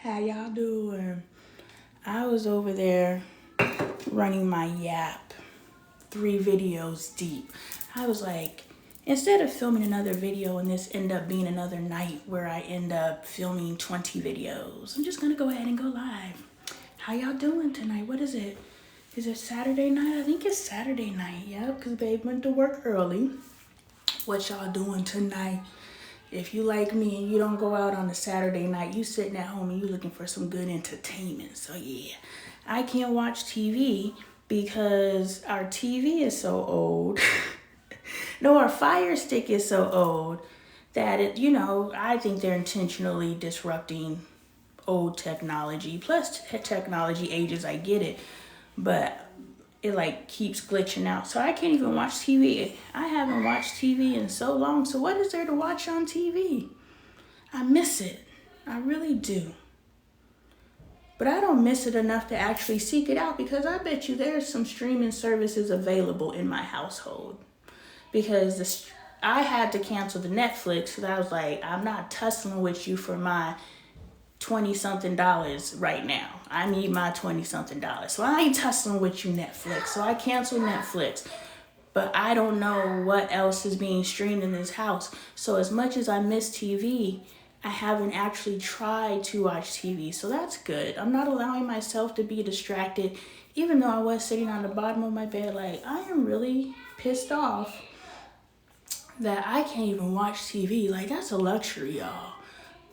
How y'all doing? I was over there running my Yap 3 videos deep. I was like, instead of filming another video and this end up being another night where I end up filming 20 videos, I'm just gonna go ahead and go live. How y'all doing tonight? What is it? Is it Saturday night? I think it's Saturday night, yeah, because babe went to work early. What y'all doing tonight? If you like me and you don't go out on a Saturday night, you sitting at home and you looking for some good entertainment. So yeah, I can't watch TV because our TV is so old. No, our Fire Stick is so old that I think they're intentionally disrupting old technology. Plus technology ages, I get it, but it like keeps glitching out. So I can't even watch TV. I haven't watched TV in so long. So what is there to watch on TV? I miss it. I really do. But I don't miss it enough to actually seek it out, because I bet you there's some streaming services available in my household. Because I had to cancel the Netflix because I was like, I'm not tussling with you for my $20-something right now. I need my $20-something. So I ain't tussling with you, Netflix. So I canceled Netflix. But I don't know what else is being streamed in this house. So as much as I miss TV, I haven't actually tried to watch TV. So that's good. I'm not allowing myself to be distracted, even though I was sitting on the bottom of my bed like, I am really pissed off that I can't even watch TV. Like, that's a luxury, y'all.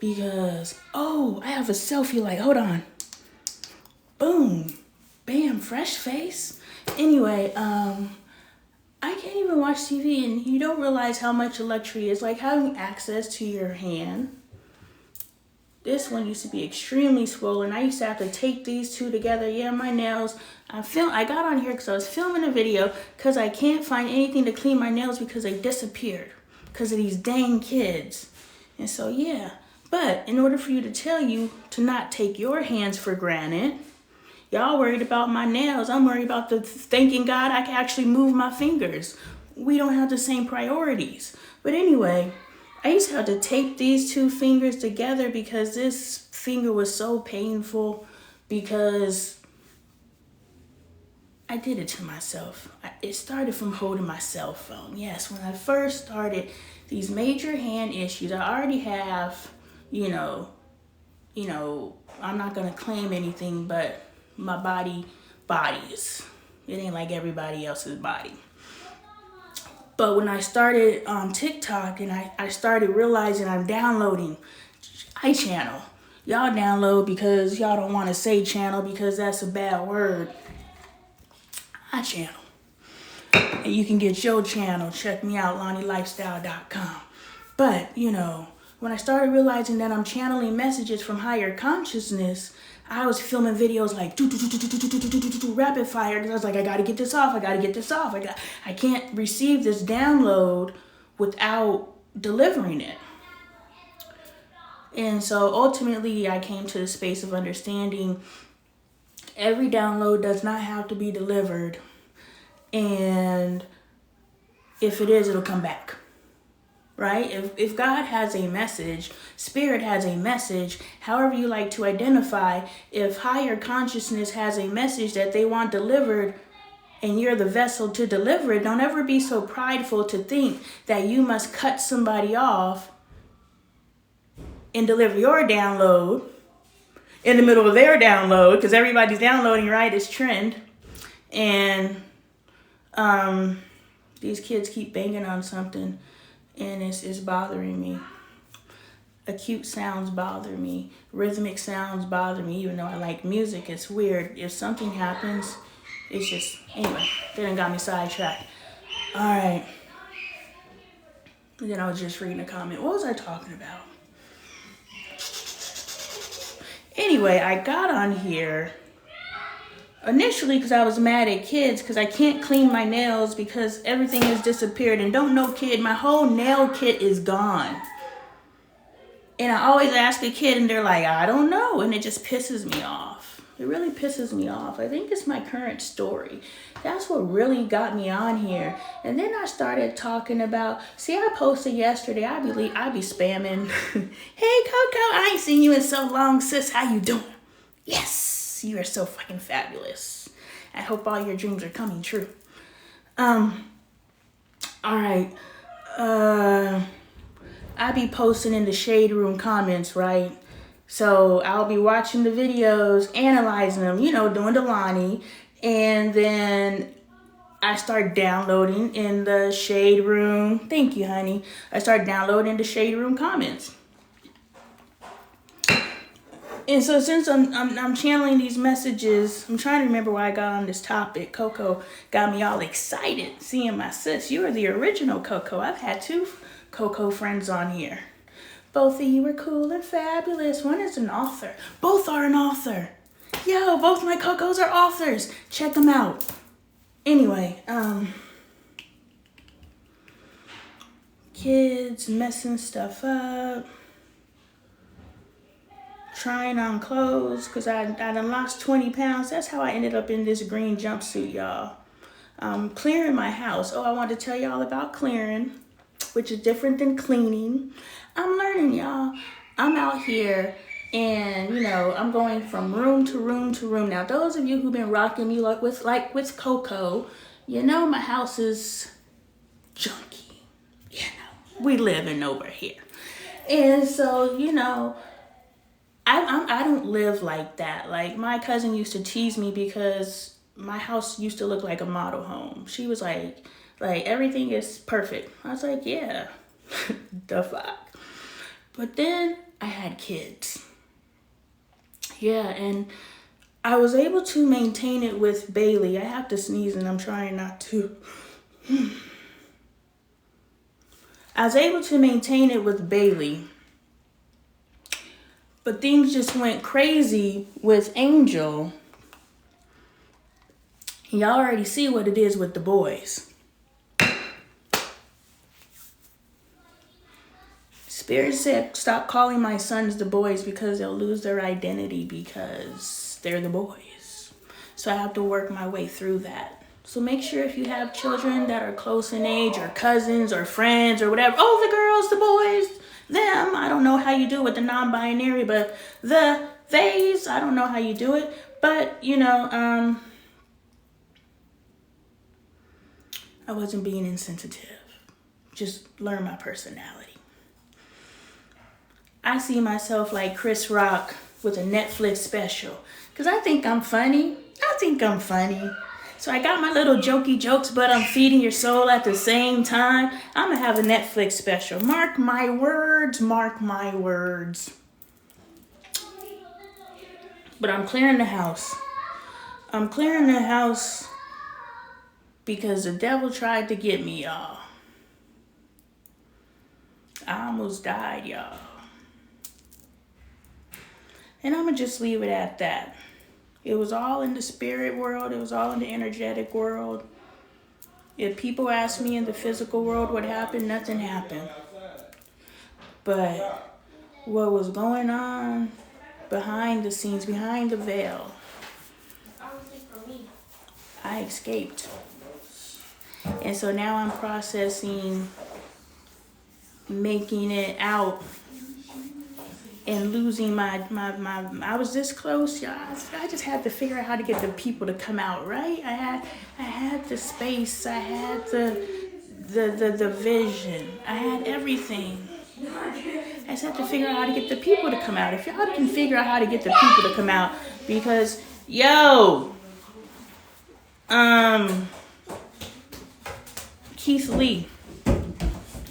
Because, I have a selfie, like, hold on. Boom. Bam, fresh face. Anyway, I can't even watch TV, and you don't realize how much a luxury is. Like having access to your hand. This one used to be extremely swollen. I used to have to tape these two together. Yeah, my nails. I got on here because I was filming a video because I can't find anything to clean my nails because they disappeared because of these dang kids. And so, yeah. But in order for you to tell you to not take your hands for granted, y'all worried about my nails. I'm worried about thanking God I can actually move my fingers. We don't have the same priorities. But anyway, I used to have to tape these two fingers together because this finger was so painful because I did it to myself. It started from holding my cell phone. Yes, when I first started these major hand issues, I already have, I'm not going to claim anything, but my bodies. It ain't like everybody else's body. But when I started on TikTok and I started realizing I'm downloading iChannel. Y'all download because y'all don't want to say channel because that's a bad word. iChannel. And you can get your channel. Check me out, LonnieLifestyle.com. But, when I started realizing that I'm channeling messages from higher consciousness, I was filming videos like rapid fire. And I was like, I got to get this off. I can't receive this download without delivering it. And so ultimately I came to the space of understanding every download does not have to be delivered. And if it is, it'll come back. Right? If God has a message, Spirit has a message, however you like to identify, if higher consciousness has a message that they want delivered and you're the vessel to deliver it, don't ever be so prideful to think that you must cut somebody off and deliver your download in the middle of their download, because everybody's downloading, right? It's trend. And these kids keep banging on something. And it's bothering me. Acute sounds bother me. Rhythmic sounds bother me, even though I like music. It's weird. If something happens, it's just... Anyway, they done got me sidetracked. All right. And then I was just reading a comment. What was I talking about? Anyway, I got on here... initially because I was mad at kids because I can't clean my nails because everything has disappeared. And don't know, kid, my whole nail kit is gone. And I always ask a kid and they're like, I don't know. And it just pisses me off. It It really pisses me off. I think it's my current story. That's what really got me on here. And then I started talking about, see, I posted yesterday, I be spamming. Hey, Coco, I ain't seen you in so long, sis. How you doing? Yes, you are so fucking fabulous. I hope all your dreams are coming true. All right. I be posting in the shade room comments, right? So I'll be watching the videos, analyzing them, you know, doing Delani, and then I start downloading in the shade room. Thank you, honey. I start downloading the shade room comments. And so since I'm channeling these messages, I'm trying to remember why I got on this topic. Coco got me all excited seeing my sis. You are the original Coco. I've had 2 Coco friends on here. Both of you were cool and fabulous. One is an author. Both are an author. Yo, both my Cocos are authors. Check them out. Anyway, kids messing stuff up. Trying on clothes because I done lost 20 pounds. That's how I ended up in this green jumpsuit, y'all. Clearing my house. Oh, I want to tell y'all about clearing, which is different than cleaning. I'm learning, y'all. I'm out here and, you know, I'm going from room to room to room. Now, those of you who've been rocking me like with Coco, you know my house is junky. You know, we living over here. And so, you know, I don't live like that. Like, my cousin used to tease me because my house used to look like a model home. She was like everything is perfect. I was like, yeah, the fuck. But then I had kids. Yeah, and I was able to maintain it with Bailey. I have to sneeze and I'm trying not to. I was able to maintain it with Bailey. But things just went crazy with Angel. Y'all already see what it is with the boys. Spirit said, stop calling my sons the boys because they'll lose their identity because they're the boys. So I have to work my way through that. So make sure if you have children that are close in age or cousins or friends or whatever, oh, the girls, the boys, them, I don't know how you do it with the non-binary, but theys, I don't know how you do it. But, you know, I wasn't being insensitive. Just learn my personality. I see myself like Chris Rock with a Netflix special. Because I think I'm funny. So I got my little jokey jokes, but I'm feeding your soul at the same time. I'm going to have a Netflix special. Mark my words, mark my words. But I'm clearing the house. I'm clearing the house because the devil tried to get me, y'all. I almost died, y'all. And I'm going to just leave it at that. It was all in the spirit world. It was all in the energetic world. If people ask me in the physical world what happened, nothing happened. But what was going on behind the scenes, behind the veil, I escaped. And so now I'm processing making it out and losing my I was this close, y'all. I just had to figure out how to get the people to come out, right? I had the space, I had the vision, I had everything. I just had to figure out how to get the people to come out. If y'all can figure out how to get the people to come out, because Keith Lee,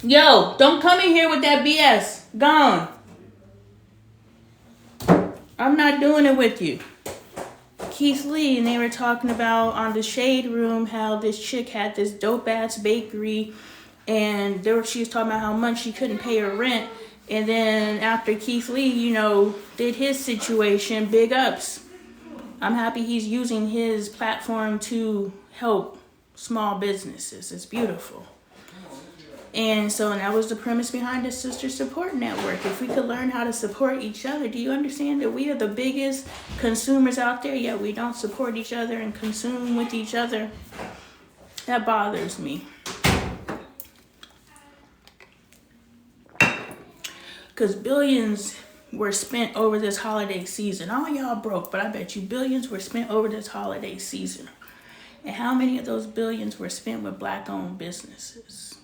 don't come in here with that BS. Gone. I'm not doing it with you. Keith Lee, and they were talking about on the Shade Room how this chick had this dope ass bakery, and she was talking about how much she couldn't pay her rent. And then after Keith Lee, did his situation, big ups. I'm happy he's using his platform to help small businesses. It's beautiful. And so that was the premise behind the Sister Support Network. If we could learn how to support each other, do you understand that we are the biggest consumers out there, yet we don't support each other and consume with each other? That bothers me. Because billions were spent over this holiday season. All y'all broke, but I bet you billions were spent over this holiday season. And how many of those billions were spent with Black-owned businesses?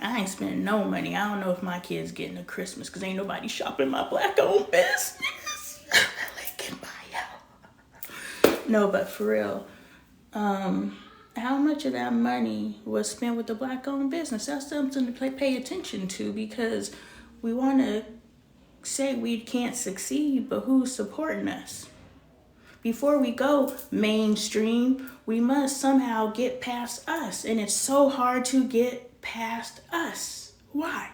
I ain't spending no money. I don't know if my kid's getting a Christmas because ain't nobody shopping my Black-owned business. Like, no, but for real, how much of that money was spent with the Black-owned business? That's something to pay attention to, because we want to say we can't succeed, but who's supporting us? Before we go mainstream, we must somehow get past us. And it's so hard to get past us. Why?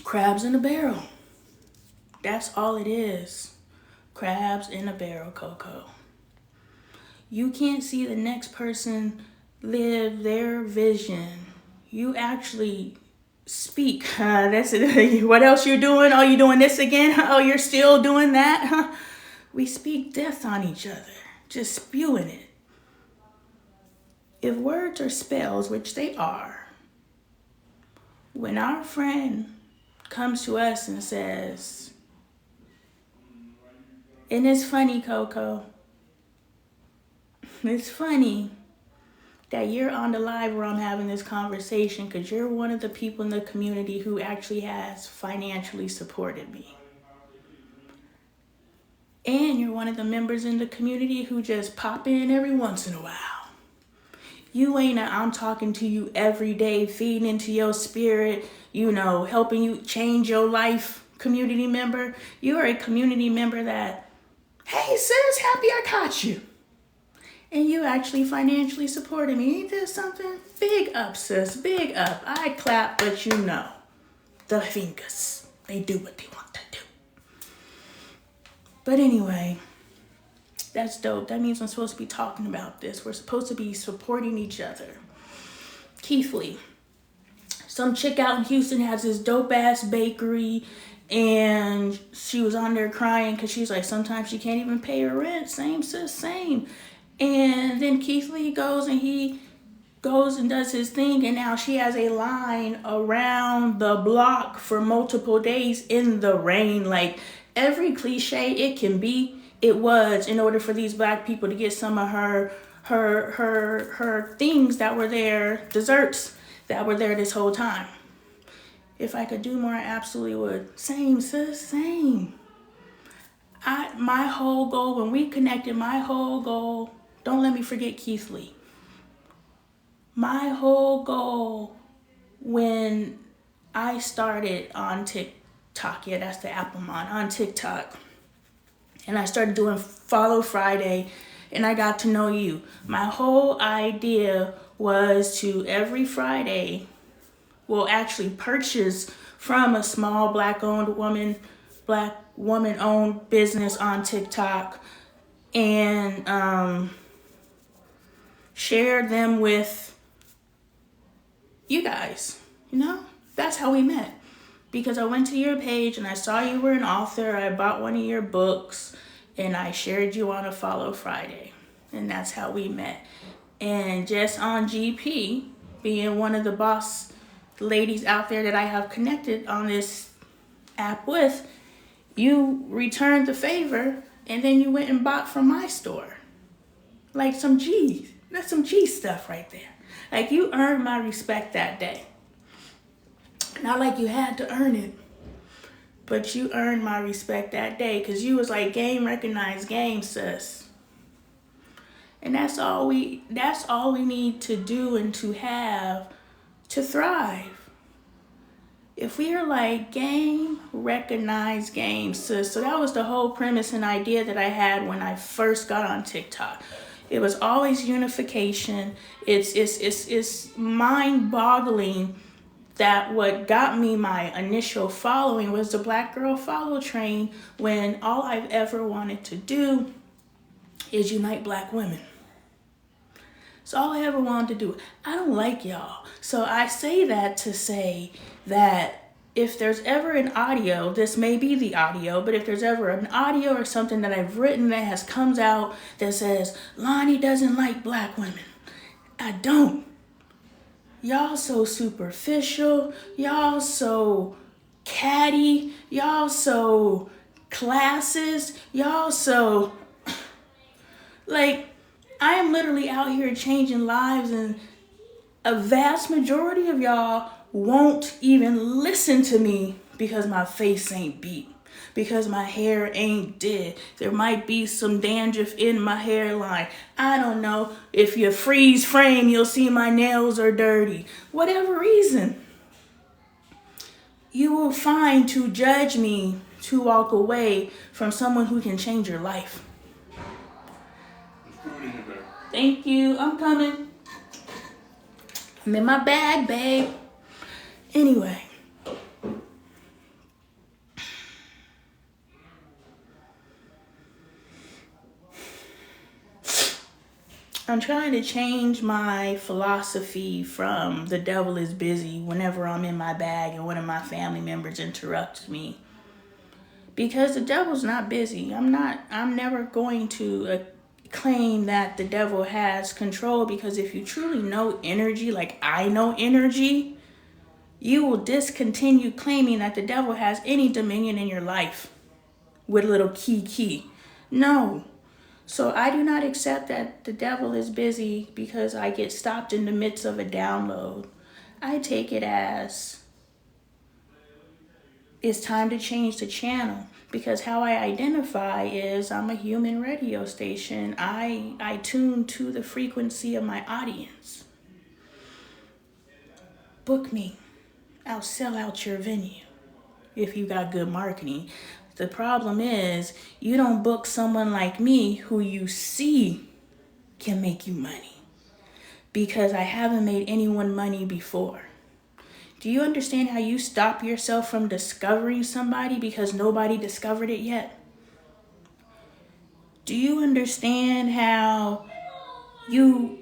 Crabs in a barrel. That's all it is. Crabs in a barrel, Coco. You can't see the next person live their vision. You actually speak. That's it. What else you're doing? Oh, you doing this again? Oh, you're still doing that? We speak death on each other, just spewing it. If words are spells, which they are, when our friend comes to us and says, and it's funny, Coco, it's funny that you're on the live where I'm having this conversation, because you're one of the people in the community who actually has financially supported me. And you're one of the members in the community who just pop in every once in a while. You ain't I'm talking to you every day, feeding into your spirit, helping you change your life community member. You are a community member that, hey sis, happy I caught you. And you actually financially supported me. Ain't this something? Big up, sis. Big up. I clap, but the fingers, they do what they want to do. But anyway, that's dope. That means I'm supposed to be talking about this. We're supposed to be supporting each other. Keithley, some chick out in Houston has this dope-ass bakery, and she was on there crying because she's like, sometimes she can't even pay her rent. Same, sis, same. And then Keithley goes and does his thing, and now she has a line around the block for multiple days in the rain. Like, every cliche it can be, it was, in order for these Black people to get some of her things that were there, desserts that were there this whole time. If I could do more, I absolutely would. Same, sis, same. My whole goal, when we connected, don't let me forget Keithley. My whole goal when I started on TikTok, yeah, that's the app I'm on TikTok, and I started doing Follow Friday, and I got to know you. My whole idea was to every Friday, actually purchase from a small Black woman-owned business on TikTok, and share them with you guys. That's how we met. Because I went to your page and I saw you were an author. I bought one of your books and I shared you on a Follow Friday. And that's how we met. And just on GP, being one of the boss ladies out there that I have connected on this app with, you returned the favor and then you went and bought from my store. Like some G's. That's some G stuff right there. Like, you earned my respect that day. Not like you had to earn it, but you earned my respect that day, because you was like, game recognized game, sis. And that's all we need to do and to have to thrive. If we are like, game recognized game, sis. So that was the whole premise and idea that I had when I first got on TikTok. It was always unification. It's mind-boggling that what got me my initial following was the Black Girl Follow train, when all I've ever wanted to do is unite Black women. It's all I ever wanted to do. I don't like y'all. So I say that to say that if there's ever an audio, this may be the audio, but if there's ever an audio or something that I've written that has comes out that says, Lonnie doesn't like black women, I don't. Y'all so superficial. Y'all so catty. Y'all so classist. Y'all so... Like, I am literally out here changing lives, and a vast majority of y'all won't even listen to me because my face ain't beat, because my hair ain't dead. There might be some dandruff in my hairline. I don't know. If you freeze frame, you'll see my nails are dirty. Whatever reason, you will find to judge me to walk away from someone who can change your life. Thank you. I'm coming. I'm in my bag, babe. Anyway. I'm trying to change my philosophy from the devil is busy whenever I'm in my bag and one of my family members interrupts me. Because the devil's not busy. I'm never going to claim that the devil has control, because if you truly know energy, like I know energy, you will discontinue claiming that the devil has any dominion in your life with a little key. No. So I do not accept that the devil is busy because I get stopped in the midst of a download. I take it as it's time to change the channel, because how I identify is I'm a human radio station. I tune to the frequency of my audience. Book me. I'll sell out your venue if you got good marketing. The problem is you don't book someone like me who you see can make you money, because I haven't made anyone money before. Do you understand how you stop yourself from discovering somebody because nobody discovered it yet? Do you understand how you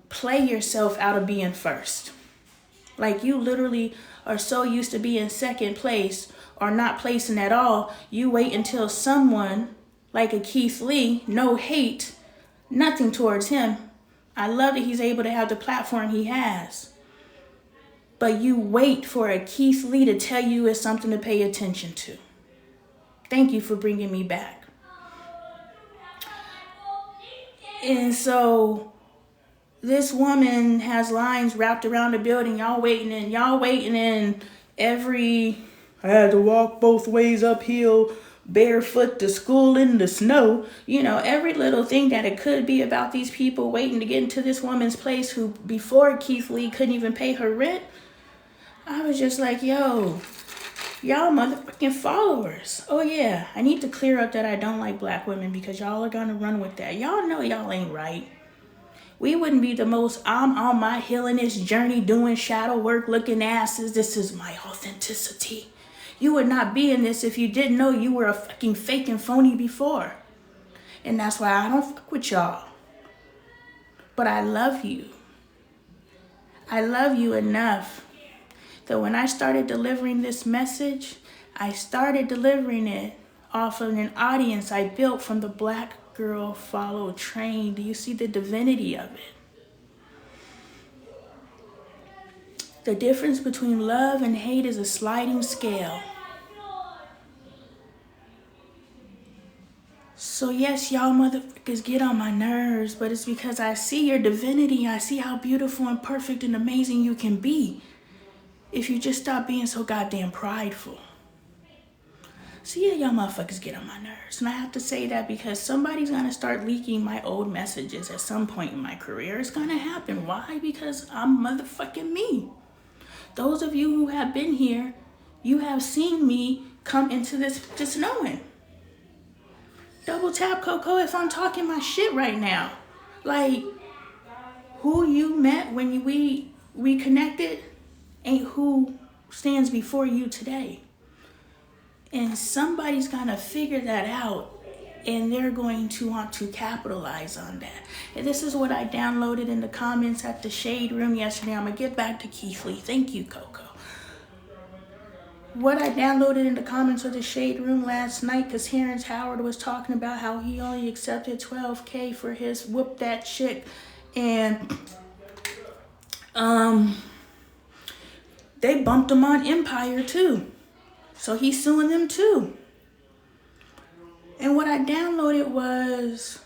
play yourself out of being first? Like, you literally are so used to being second place or not placing at all, you wait until someone like a Keith Lee, no hate, nothing towards him. I love that he's able to have the platform he has. But you wait for a Keith Lee to tell you it's something to pay attention to. Thank you for bringing me back. And so this woman has lines wrapped around the building. Y'all waiting in every... I had to walk both ways uphill, barefoot to school in the snow. You know, every little thing that it could be about these people waiting to get into this woman's place who, before Keith Lee, couldn't even pay her rent. I was just like, yo, y'all motherfucking followers. Oh yeah, I need to clear up that I don't like black women, because y'all are gonna run with that. Y'all know y'all ain't right. We wouldn't be the most, I'm on my healingist journey doing shadow work looking asses. This is my authenticity. You would not be in this if you didn't know you were a fucking fake and phony before. And that's why I don't fuck with y'all. But I love you. I love you enough that when I started delivering this message, I started delivering it off of an audience I built from the Black Girl Follow Train. Do you see the divinity of it? The difference between love and hate is a sliding scale. So yes, y'all motherfuckers get on my nerves, but it's because I see your divinity. I see how beautiful and perfect and amazing you can be if you just stop being so goddamn prideful. So yeah, y'all motherfuckers get on my nerves. And I have to say that because somebody's going to start leaking my old messages at some point in my career. It's going to happen. Why? Because I'm motherfucking me. Those of you who have been here, you have seen me come into this just knowing. Double tap Coco if I'm talking my shit right now. Like, who you met when we connected ain't who stands before you today. And somebody's gonna figure that out and they're going to want to capitalize on that. And this is what I downloaded in the comments at the Shade Room yesterday. I'm going to get back to Keithley. Thank you, Coco. What I downloaded in the comments of the Shade Room last night, because Terrence Howard was talking about how he only accepted $12K for his whoop that chick. And they bumped him on Empire too. So he's suing them too. And what I downloaded was,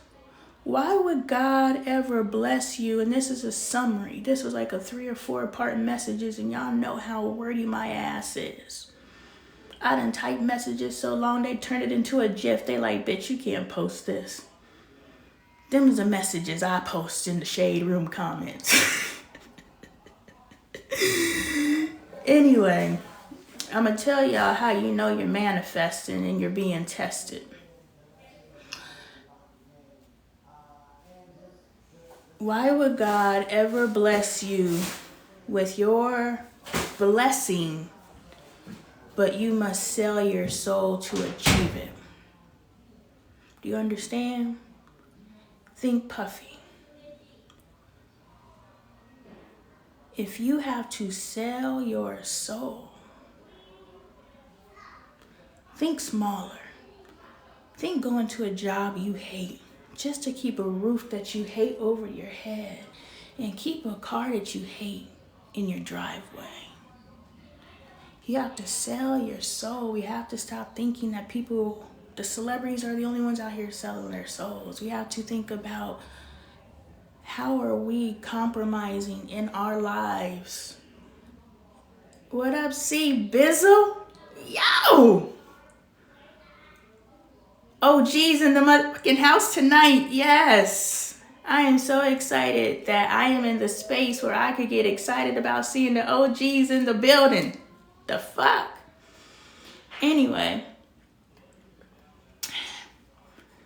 why would God ever bless you? And this is a summary. This was like a 3 or 4 part messages, and y'all know how wordy my ass is. I done typed messages so long they turned it into a GIF. They like, bitch, you can't post this. Them is the messages I post in the Shade Room comments. Anyway, I'm going to tell y'all how you know you're manifesting and you're being tested. Why would God ever bless you with your blessing, but you must sell your soul to achieve it? Do you understand? Think puffy. If you have to sell your soul, think smaller. Think going to a job you hate just to keep a roof that you hate over your head and keep a car that you hate in your driveway. You have to sell your soul. We have to stop thinking that the celebrities are the only ones out here selling their souls. We have to think about, how are we compromising in our lives? What up, C Bizzle? Yo! OG's in the motherfucking house tonight. Yes. I am so excited that I am in the space where I could get excited about seeing the OG's in the building. The fuck? Anyway.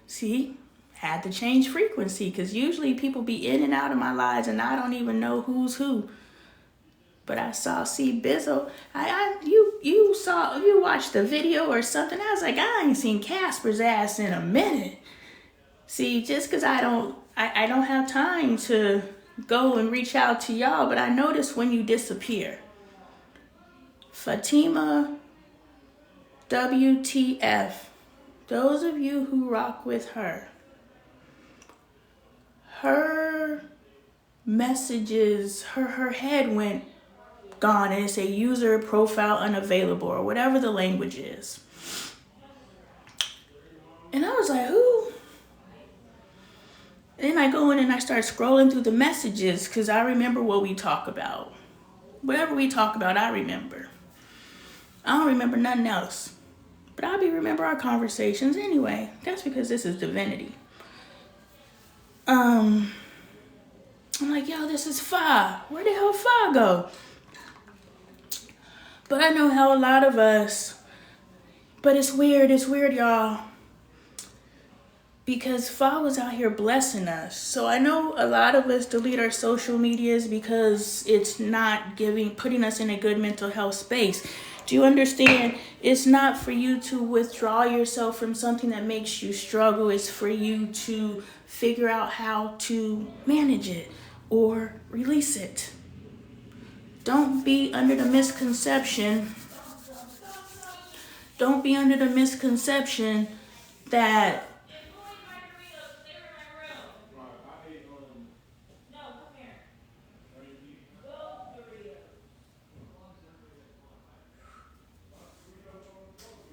See? Had to change frequency, because usually people be in and out of my lives and I don't even know who's who. But I saw C Bizzle. You watched the video or something. I was like, I ain't seen Casper's ass in a minute. See, just because I don't have time to go and reach out to y'all, but I notice when you disappear. Fatima WTF. Those of you who rock with her messages, her head went gone, and it say user profile unavailable or whatever the language is. And I was like, who? And then I go in and I start scrolling through the messages, because I remember what we talk about. Whatever we talk about, I remember. I don't remember nothing else. But I remember our conversations anyway. That's because this is divinity. I'm like, yo, this is Fa. Where the hell Fa go? But I know how a lot of us, but it's weird, y'all. Because Fa was out here blessing us. So I know a lot of us delete our social medias because it's not putting us in a good mental health space. Do you understand? It's not for you to withdraw yourself from something that makes you struggle. It's for you to figure out how to manage it or release it. Don't be under the misconception. That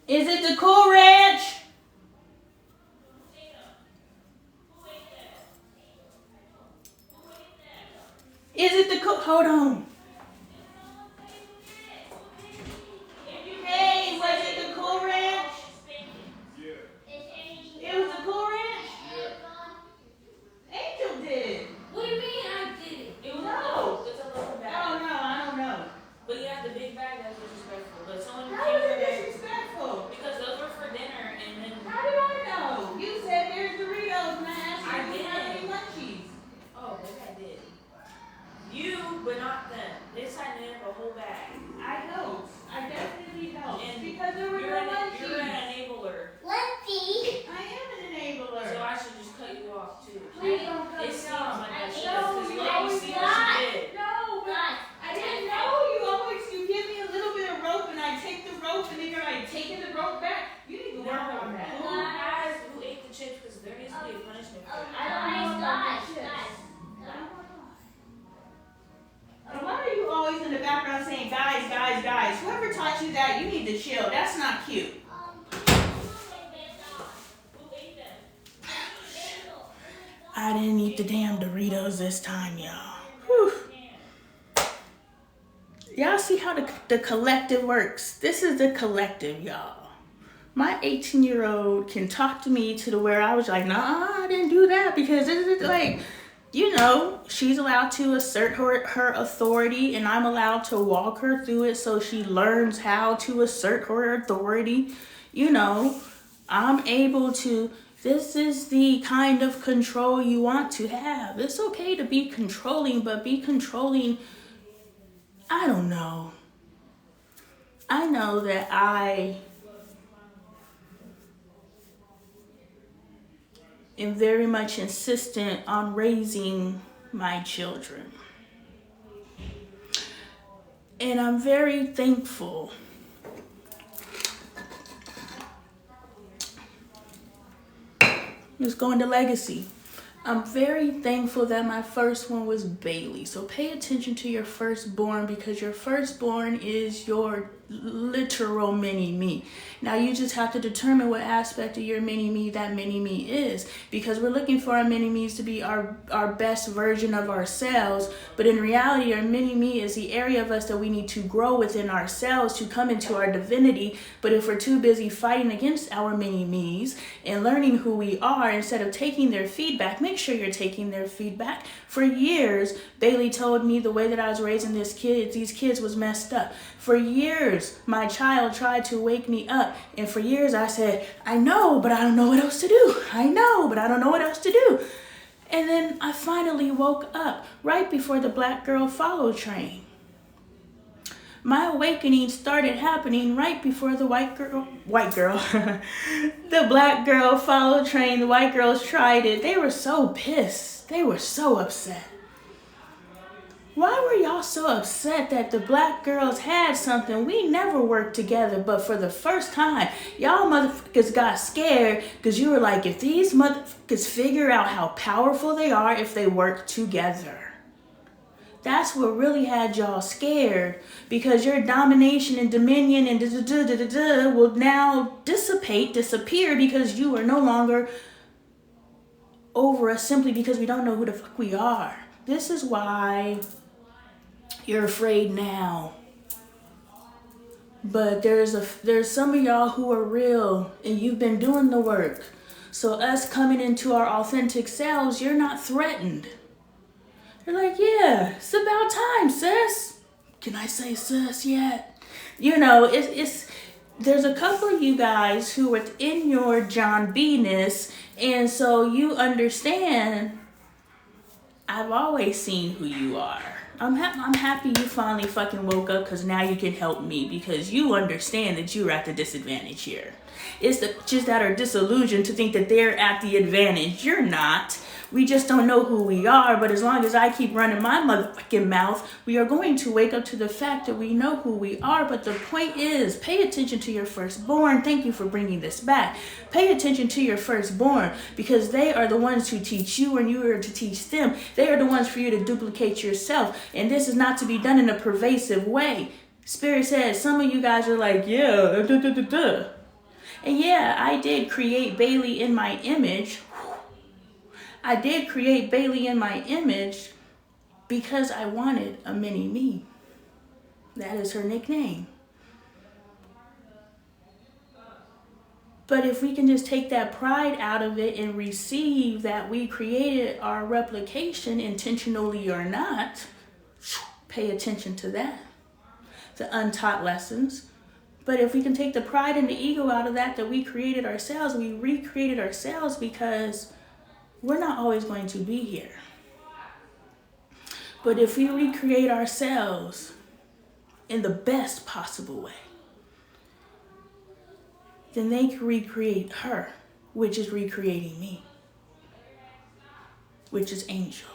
is it the Cool Ranch? Is it the Cool? Hold on. Hey, was it the Cool Ranch? It was the Cool Ranch? Angel did it. What do you mean I did it? It was No. It's a little bag. I don't know. But you have the big bag, that's disrespectful. But someone How is it disrespectful? because those were to chill. That's not cute. I didn't eat the damn Doritos this time, y'all. Whew. Y'all see how the collective works? This is the collective, y'all. My 18-year-old can talk to me to the where I was like, nah, I didn't do that because this is like, you know, she's allowed to assert her authority and I'm allowed to walk her through it so she learns how to assert her authority. You know, I'm able to, this is the kind of control you want to have. It's okay to be controlling, but be controlling, I don't know. I know that I am very much insistent on raising my children. And I'm very thankful. Let's go into legacy. I'm very thankful that my first one was Bailey. So pay attention to your firstborn because your firstborn is your literal mini-me. Now you just have to determine what aspect of your mini-me that mini-me is because we're looking for our mini-me's to be our best version of ourselves. But in reality, our mini-me is the area of us that we need to grow within ourselves to come into our divinity. But if we're too busy fighting against our mini-me's and learning who we are instead of taking their feedback, make sure you're taking their feedback. For years, Bailey told me the way that I was raising these kids was messed up. For years, my child tried to wake me up. And for years, I said, I know, but I don't know what else to do. I know, but I don't know what else to do. And then I finally woke up right before the black girl follow train. My awakening started happening right before the the black girl follow train. The white girls tried it. They were so pissed. They were so upset. Why were y'all so upset that the black girls had something? We never worked together, but for the first time, y'all motherfuckers got scared because you were like, if these motherfuckers figure out how powerful they are if they work together. That's what really had y'all scared because your domination and dominion and will now disappear because you are no longer over us simply because we don't know who the fuck we are. This is why you're afraid now. But there's some of y'all who are real and you've been doing the work. So us coming into our authentic selves, you're not threatened. You're like, yeah, it's about time, sis. Can I say sis yet? You know, there's a couple of you guys who are in your John B-ness, and so you understand, I've always seen who you are. I'm happy you finally fucking woke up because now you can help me because you understand that you're at the disadvantage here. It's just that are disillusioned to think that they're at the advantage. You're not. We just don't know who we are, but as long as I keep running my motherfucking mouth, we are going to wake up to the fact that we know who we are. But the point is, pay attention to your firstborn. Thank you for bringing this back. Pay attention to your firstborn because they are the ones who teach you and you are to teach them. They are the ones for you to duplicate yourself. And this is not to be done in a pervasive way. Spirit says some of you guys are like, yeah, And yeah, I did create Bailey in my image. I did create Bailey in my image because I wanted a mini-me. That is her nickname. But if we can just take that pride out of it and receive that we created our replication intentionally or not, pay attention to that. The untaught lessons. But if we can take the pride and the ego out of that we created ourselves, we recreated ourselves because we're not always going to be here. But if we recreate ourselves in the best possible way, then they can recreate her, which is recreating me, which is Angel.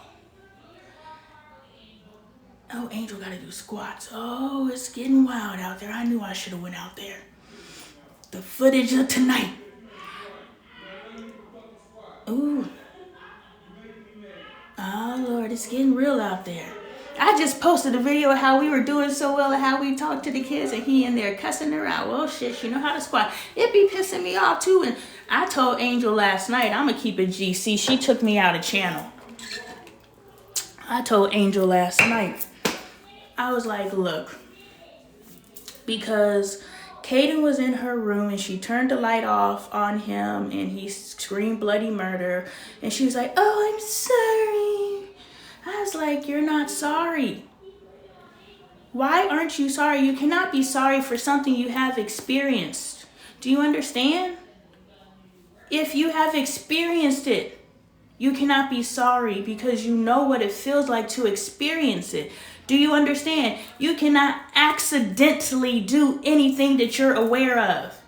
Oh, Angel got to do squats. Oh, it's getting wild out there. I knew I should have went out there. The footage of tonight. Ooh. Oh, Lord, it's getting real out there. I just posted a video of how we were doing so well and how we talked to the kids and he in there cussing her out. Well, shit, you know how to squat. It be pissing me off too. And I told Angel last night, I'm going to keep it GC. She took me out of channel. I told Angel last night, I was like, look, because Kaden was in her room and she turned the light off on him and he screamed bloody murder. And she was like, oh, I'm sorry. I was like, you're not sorry. Why aren't you sorry? You cannot be sorry for something you have experienced. Do you understand? If you have experienced it, you cannot be sorry because you know what it feels like to experience it. Do you understand? You cannot accidentally do anything that you're aware of.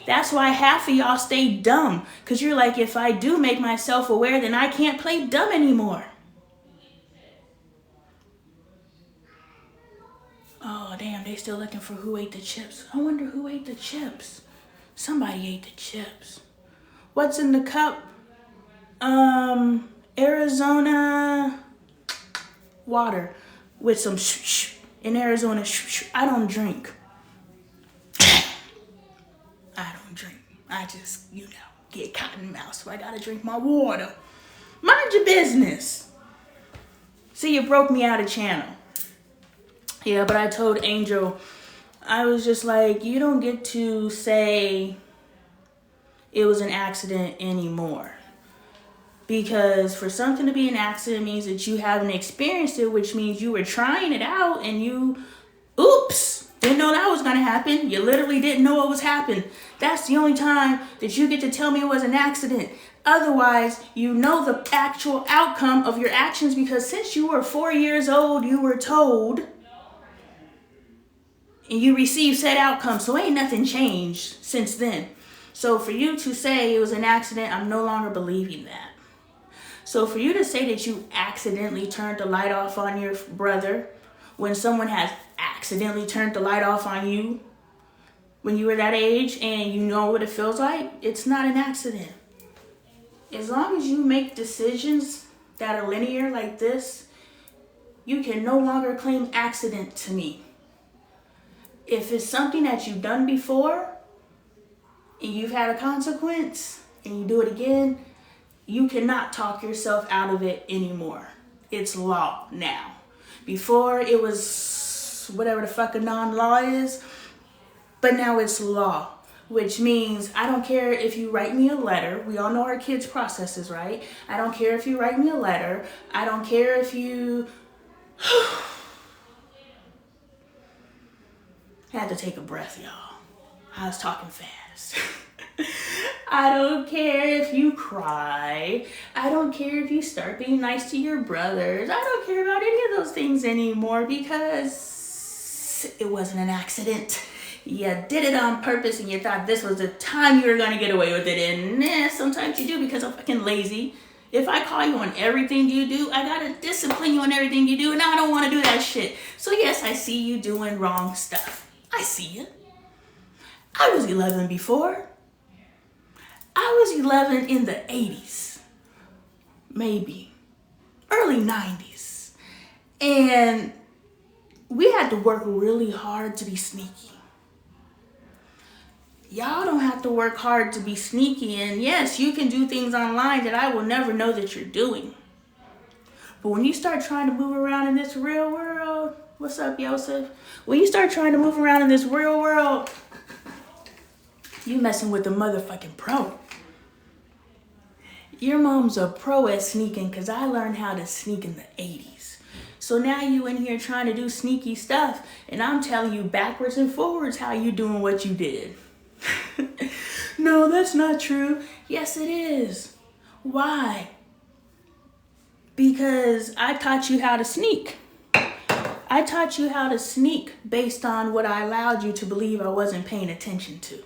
That's why half of y'all stay dumb. Because you're like, if I do make myself aware, then I can't play dumb anymore. Oh, damn, they still looking for who ate the chips. I wonder who ate the chips. Somebody ate the chips. What's in the cup? Arizona water with some in Arizona. I don't drink. I don't drink. I just, get cotton mouth, so I gotta drink my water. Mind your business. See, you broke me out of channel. Yeah, but I told Angel, I was just like, you don't get to say it was an accident anymore. Because for something to be an accident means that you haven't experienced it, which means you were trying it out and you, oops, didn't know that was going to happen. You literally didn't know what was happening. That's the only time that you get to tell me it was an accident. Otherwise, you know the actual outcome of your actions because since you were 4 years old, you were told and you received said outcome. So ain't nothing changed since then. So for you to say it was an accident, I'm no longer believing that. So for you to say that you accidentally turned the light off on your brother when someone has accidentally turned the light off on you when you were that age and you know what it feels like, it's not an accident. As long as you make decisions that are linear like this, you can no longer claim accident to me. If it's something that you've done before and you've had a consequence and you do it again, you cannot talk yourself out of it anymore. It's law now. Before it was whatever the fuck a non-law is, but now it's law, which means I don't care if you write me a letter. We all know our kids' processes, right? I don't care if you write me a letter. I don't care if you... had to take a breath, y'all. I was talking fast. I don't care if you cry. I don't care if you start being nice to your brothers. I don't care about any of those things anymore because it wasn't an accident. You did it on purpose and you thought this was the time you were going to get away with it. And sometimes you do because I'm fucking lazy. If I call you on everything you do, I got to discipline you on everything you do. And I don't want to do that shit. So yes, I see you doing wrong stuff. I see you. I was 11 before. I was 11 in the 80s, maybe, early 90s. And we had to work really hard to be sneaky. Y'all don't have to work hard to be sneaky. And yes, you can do things online that I will never know that you're doing. But when you start trying to move around in this real world, what's up, Yosef? When you start trying to move around in this real world, you messing with the motherfucking pro. Your mom's a pro at sneaking because I learned how to sneak in the 80s. So now you in here trying to do sneaky stuff and I'm telling you backwards and forwards how you doing what you did. No, that's not true. Yes, it is. Why? Because I taught you how to sneak. I taught you how to sneak based on what I allowed you to believe I wasn't paying attention to.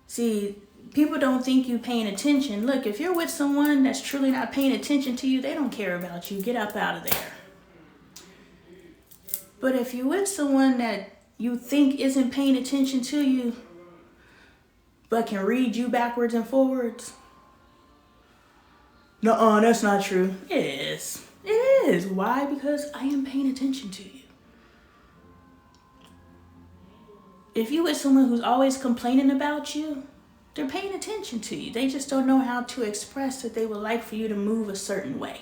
See, people don't think you paying attention. Look, if you're with someone that's truly not paying attention to you, they don't care about you. Get up out of there. But if you're with someone that you think isn't paying attention to you, but can read you backwards and forwards, nuh-uh, that's not true. It is. It is. Why? Because I am paying attention to you. If you with someone who's always complaining about you, they're paying attention to you. They just don't know how to express that they would like for you to move a certain way.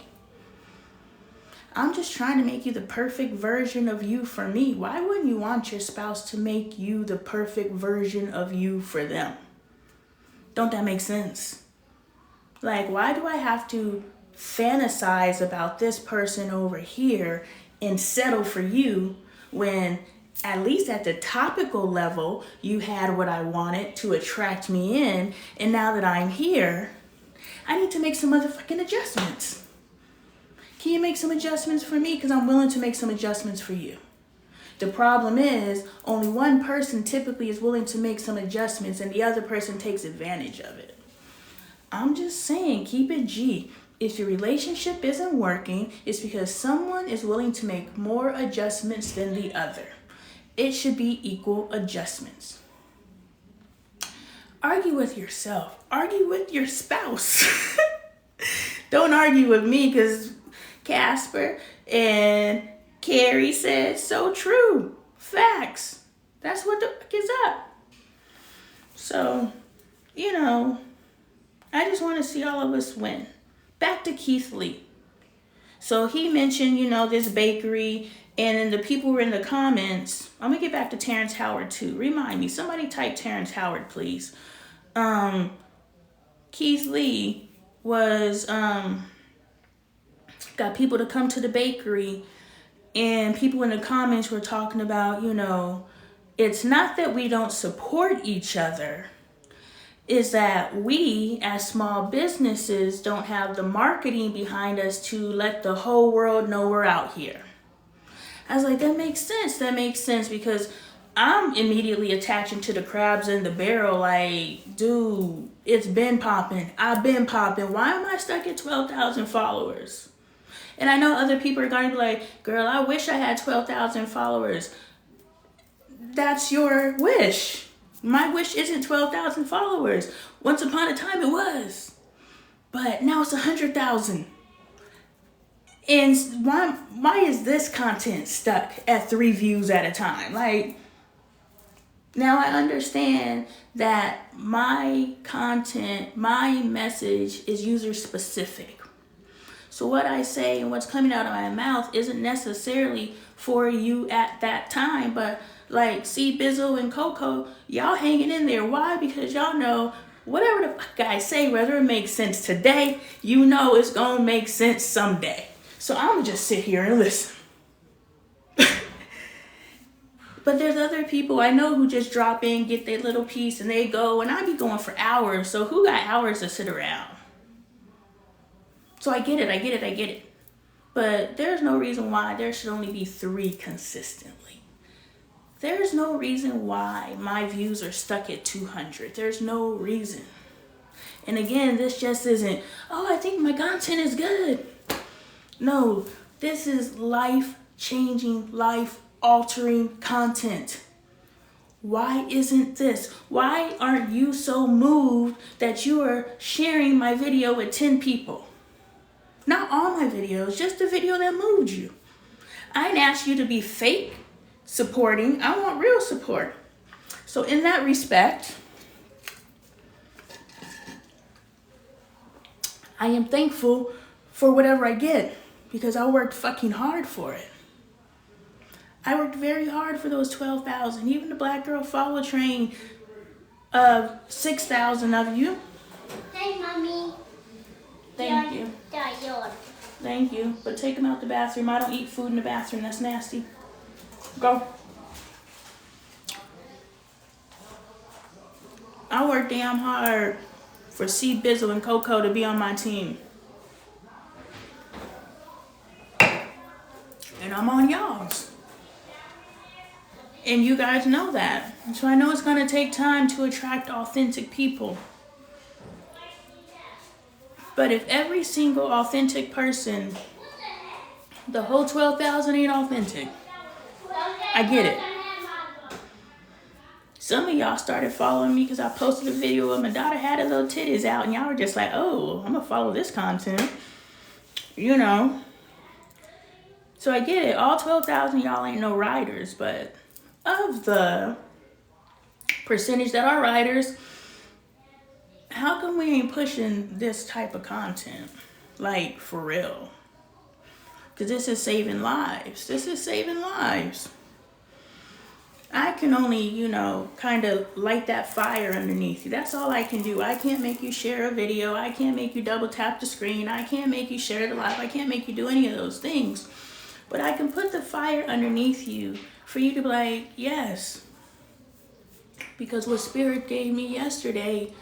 I'm just trying to make you the perfect version of you for me. Why wouldn't you want your spouse to make you the perfect version of you for them? Don't that make sense? Like, why do I have to fantasize about this person over here and settle for you when at least at the topical level, you had what I wanted to attract me in, and now that I'm here, I need to make some motherfucking adjustments. Can you make some adjustments for me? Because I'm willing to make some adjustments for you. The problem is, only one person typically is willing to make some adjustments and the other person takes advantage of it. I'm just saying, keep it G. If your relationship isn't working, it's because someone is willing to make more adjustments than the other. It should be equal adjustments. Argue with yourself. Argue with your spouse. Don't argue with me because Casper and Carrie said so true. Facts. That's what the fuck is up. So, I just want to see all of us win. Back to Keith Lee. So he mentioned, this bakery, and then the people were in the comments. I'm going to get back to Terrence Howard too. Remind me, somebody type Terrence Howard, please. Keith Lee was, got people to come to the bakery, and people in the comments were talking about, it's not that we don't support each other. Is that we, as small businesses, don't have the marketing behind us to let the whole world know we're out here. I was like, that makes sense. That makes sense because I'm immediately attaching to the crabs in the barrel. Like, dude, it's been popping. I've been popping. Why am I stuck at 12,000 followers? And I know other people are going to be like, girl, I wish I had 12,000 followers. That's your wish. My wish isn't 12,000 followers. Once upon a time it was. But now it's 100,000. And why is this content stuck at 3 views at a time? Like, now I understand that my content, my message is user specific. So what I say and what's coming out of my mouth isn't necessarily for you at that time, but like C, Bizzle, and Coco, y'all hanging in there. Why? Because y'all know whatever the fuck I say, whether it makes sense today, it's gonna make sense someday. So I'm gonna just sit here and listen. But there's other people I know who just drop in, get their little piece, and they go, and I be going for hours. So who got hours to sit around? So I get it. But there's no reason why there should only be 3 consistently. There's no reason why my views are stuck at 200. There's no reason. And again, this just isn't, I think my content is good. No, this is life-changing, life-altering content. Why isn't this? Why aren't you so moved that you are sharing my video with 10 people? Not all my videos, just the video that moved you. I didn't ask you to be fake supporting. I want real support. So in that respect, I am thankful for whatever I get because I worked fucking hard for it. I worked very hard for those 12,000. Even the Black Girl Follow Train of 6,000 of you. Hey, Mommy. Thank you. Yours. Thank you. But take them out the bathroom. I don't eat food in the bathroom. That's nasty. Go. I work damn hard for C, Bizzle, and Coco to be on my team. And I'm on y'all's. And you guys know that. So I know it's going to take time to attract authentic people. But if every single authentic person, the whole 12,000 ain't authentic, I get it. Some of y'all started following me because I posted a video of my daughter had her little titties out, and y'all were just like, oh, I'm going to follow this content. So I get it. All 12,000 y'all ain't no riders, but of the percentage that are riders, how come we ain't pushing this type of content? Like, for real. Because this is saving lives. This is saving lives. I can only, kind of light that fire underneath you. That's all I can do. I can't make you share a video. I can't make you double tap the screen. I can't make you share the live. I can't make you do any of those things. But I can put the fire underneath you for you to be like, yes. Because what Spirit gave me yesterday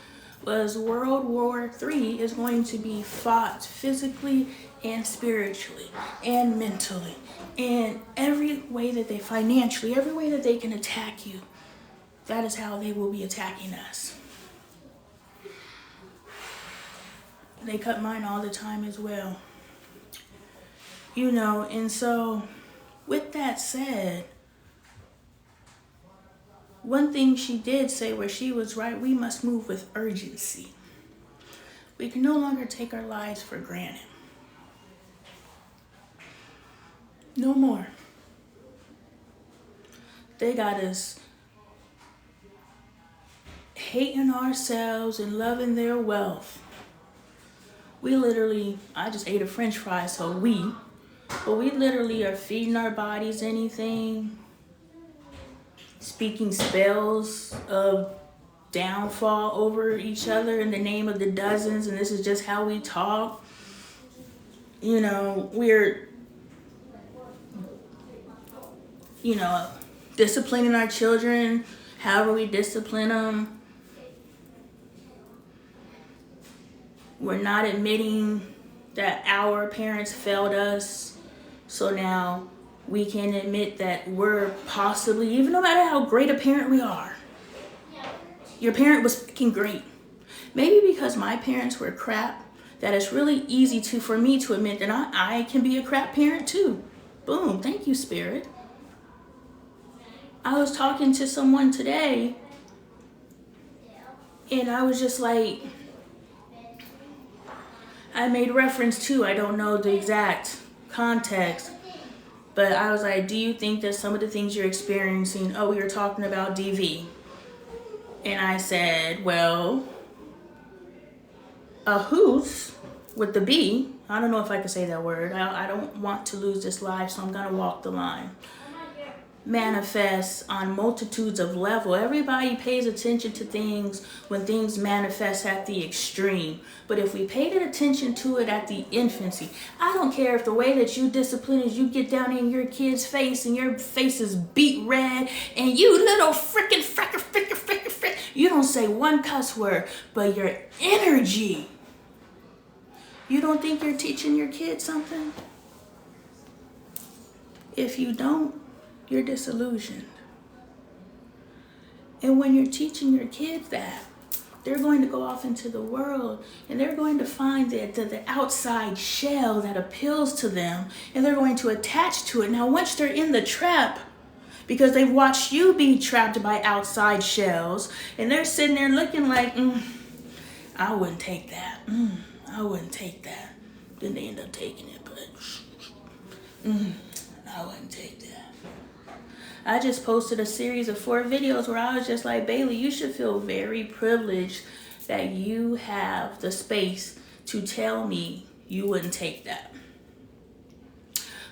was World War III is going to be fought physically and spiritually and mentally. And every way that they financially, every way that they can attack you, that is how they will be attacking us. They cut mine all the time as well. And so with that said, one thing she did say where she was right, we must move with urgency. We can no longer take our lives for granted. No more. They got us hating ourselves and loving their wealth. We literally, I just ate a French fry, but we literally are feeding our bodies anything, speaking spells of downfall over each other in the name of the dozens, and this is just how we talk. We're disciplining our children however we discipline them. We're not admitting that our parents failed us, so now we can admit that we're possibly, even no matter how great a parent we are, your parent was fucking great. Maybe because my parents were crap, that it's really easy for me to admit that I can be a crap parent too. Boom, thank you, Spirit. I was talking to someone today, and I was just like, I made reference to, I don't know the exact context, but I was like, do you think that some of the things you're experiencing, we were talking about DV. And I said, well, a hoose with the B, I don't know if I can say that word. I don't want to lose this life, so I'm going to walk the line. Manifests on multitudes of levels. Everybody pays attention to things when things manifest at the extreme. But if we paid attention to it at the infancy, I don't care if the way that you discipline is you get down in your kid's face and your face is beet red and you little frickin' you don't say one cuss word, but your energy. You don't think you're teaching your kids something? If you don't, you're disillusioned. And when you're teaching your kids that, they're going to go off into the world and they're going to find the outside shell that appeals to them, and they're going to attach to it. Now, once they're in the trap, because they've watched you be trapped by outside shells, and they're sitting there looking like, I wouldn't take that. I wouldn't take that. Then they end up taking it, but I wouldn't take that. I just posted a series of 4 videos where I was just like, Bailey, you should feel very privileged that you have the space to tell me you wouldn't take that.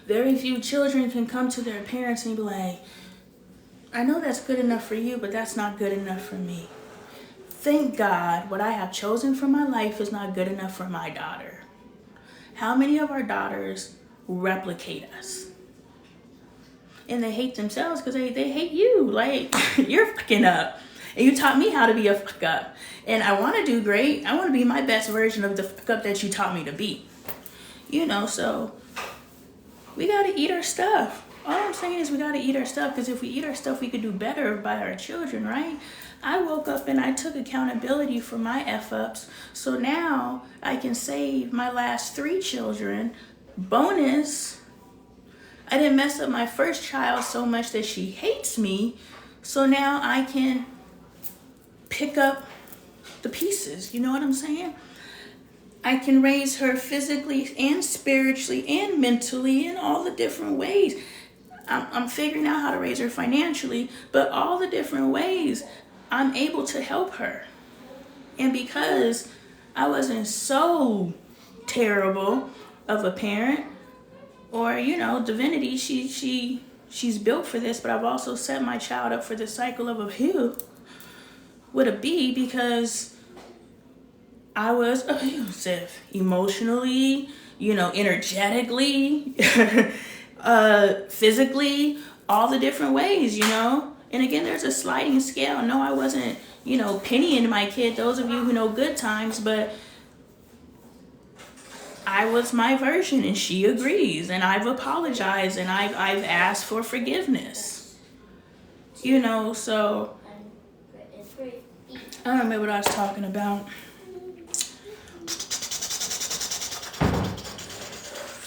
Very few children can come to their parents and be like, I know that's good enough for you, but that's not good enough for me. Thank God what I have chosen for my life is not good enough for my daughter. How many of our daughters replicate us? And they hate themselves because they hate you. Like, you're fucking up. And you taught me how to be a fuck up. And I want to do great. I want to be my best version of the fuck up that you taught me to be. So we got to eat our stuff. All I'm saying is we got to eat our stuff, because if we eat our stuff, we could do better by our children, right? I woke up and I took accountability for my F-ups. So now I can save my last 3 children. Bonus, I didn't mess up my first child so much that she hates me. So now I can pick up the pieces. You know what I'm saying? I can raise her physically and spiritually and mentally in all the different ways. I'm figuring out how to raise her financially, but all the different ways I'm able to help her. And because I wasn't so terrible of a parent, or divinity, she's built for this, but I've also set my child up for the cycle of abusive with a B, because I was abusive emotionally, energetically, physically, all the different ways, And again, there's a sliding scale. No, I wasn't, pennying my kid. Those of you who know good times, but I was my version, and she agrees, and I've apologized, and I've asked for forgiveness. So I don't remember what I was talking about.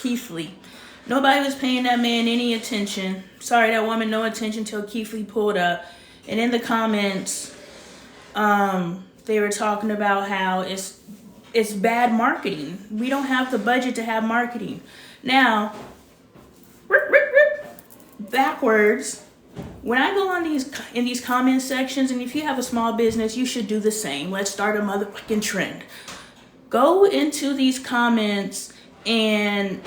Keithley. Nobody was paying that man any attention. Sorry, that woman no attention till Keithley pulled up. And in the comments, they were talking about how it's bad marketing. We don't have the budget to have marketing. Now, backwards, when I go on in these comment sections, and if you have a small business, you should do the same. Let's start a motherfucking trend. Go into these comments and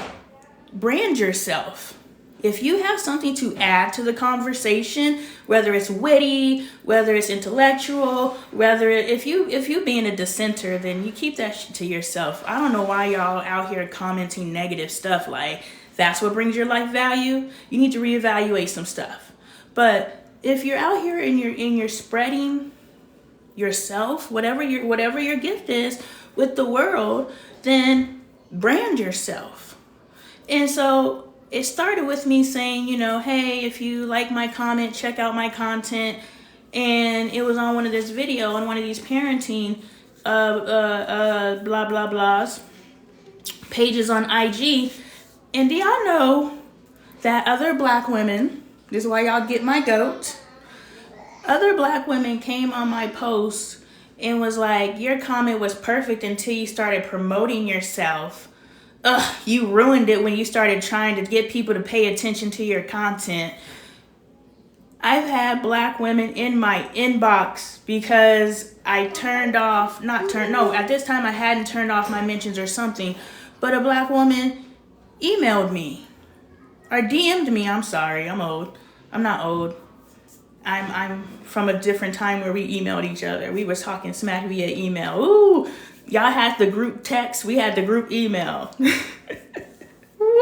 brand yourself. If you have something to add to the conversation, whether it's witty, whether it's intellectual, if you being a dissenter, then you keep that shit to yourself. I don't know why y'all out here commenting negative stuff like that's what brings your life value. You need to reevaluate some stuff. But if you're out here and you're spreading yourself, whatever your gift is with the world, then brand yourself. And so it started with me saying, hey, if you like my comment, check out my content. And it was on one of this video on one of these parenting blah blah blahs pages on IG. And do y'all know that other black women, this is why y'all get my goat, other black women came on my post and was like, your comment was perfect until you started promoting yourself. You ruined it when you started trying to get people to pay attention to your content. I've had black women in my inbox because I at this time I hadn't turned off my mentions or something, but a black woman emailed me or DM'd me. I'm sorry, I'm old. I'm not old. I'm from a different time where we emailed each other. We was talking smack via email. Ooh. Y'all had the group text. We had the group email. Woo!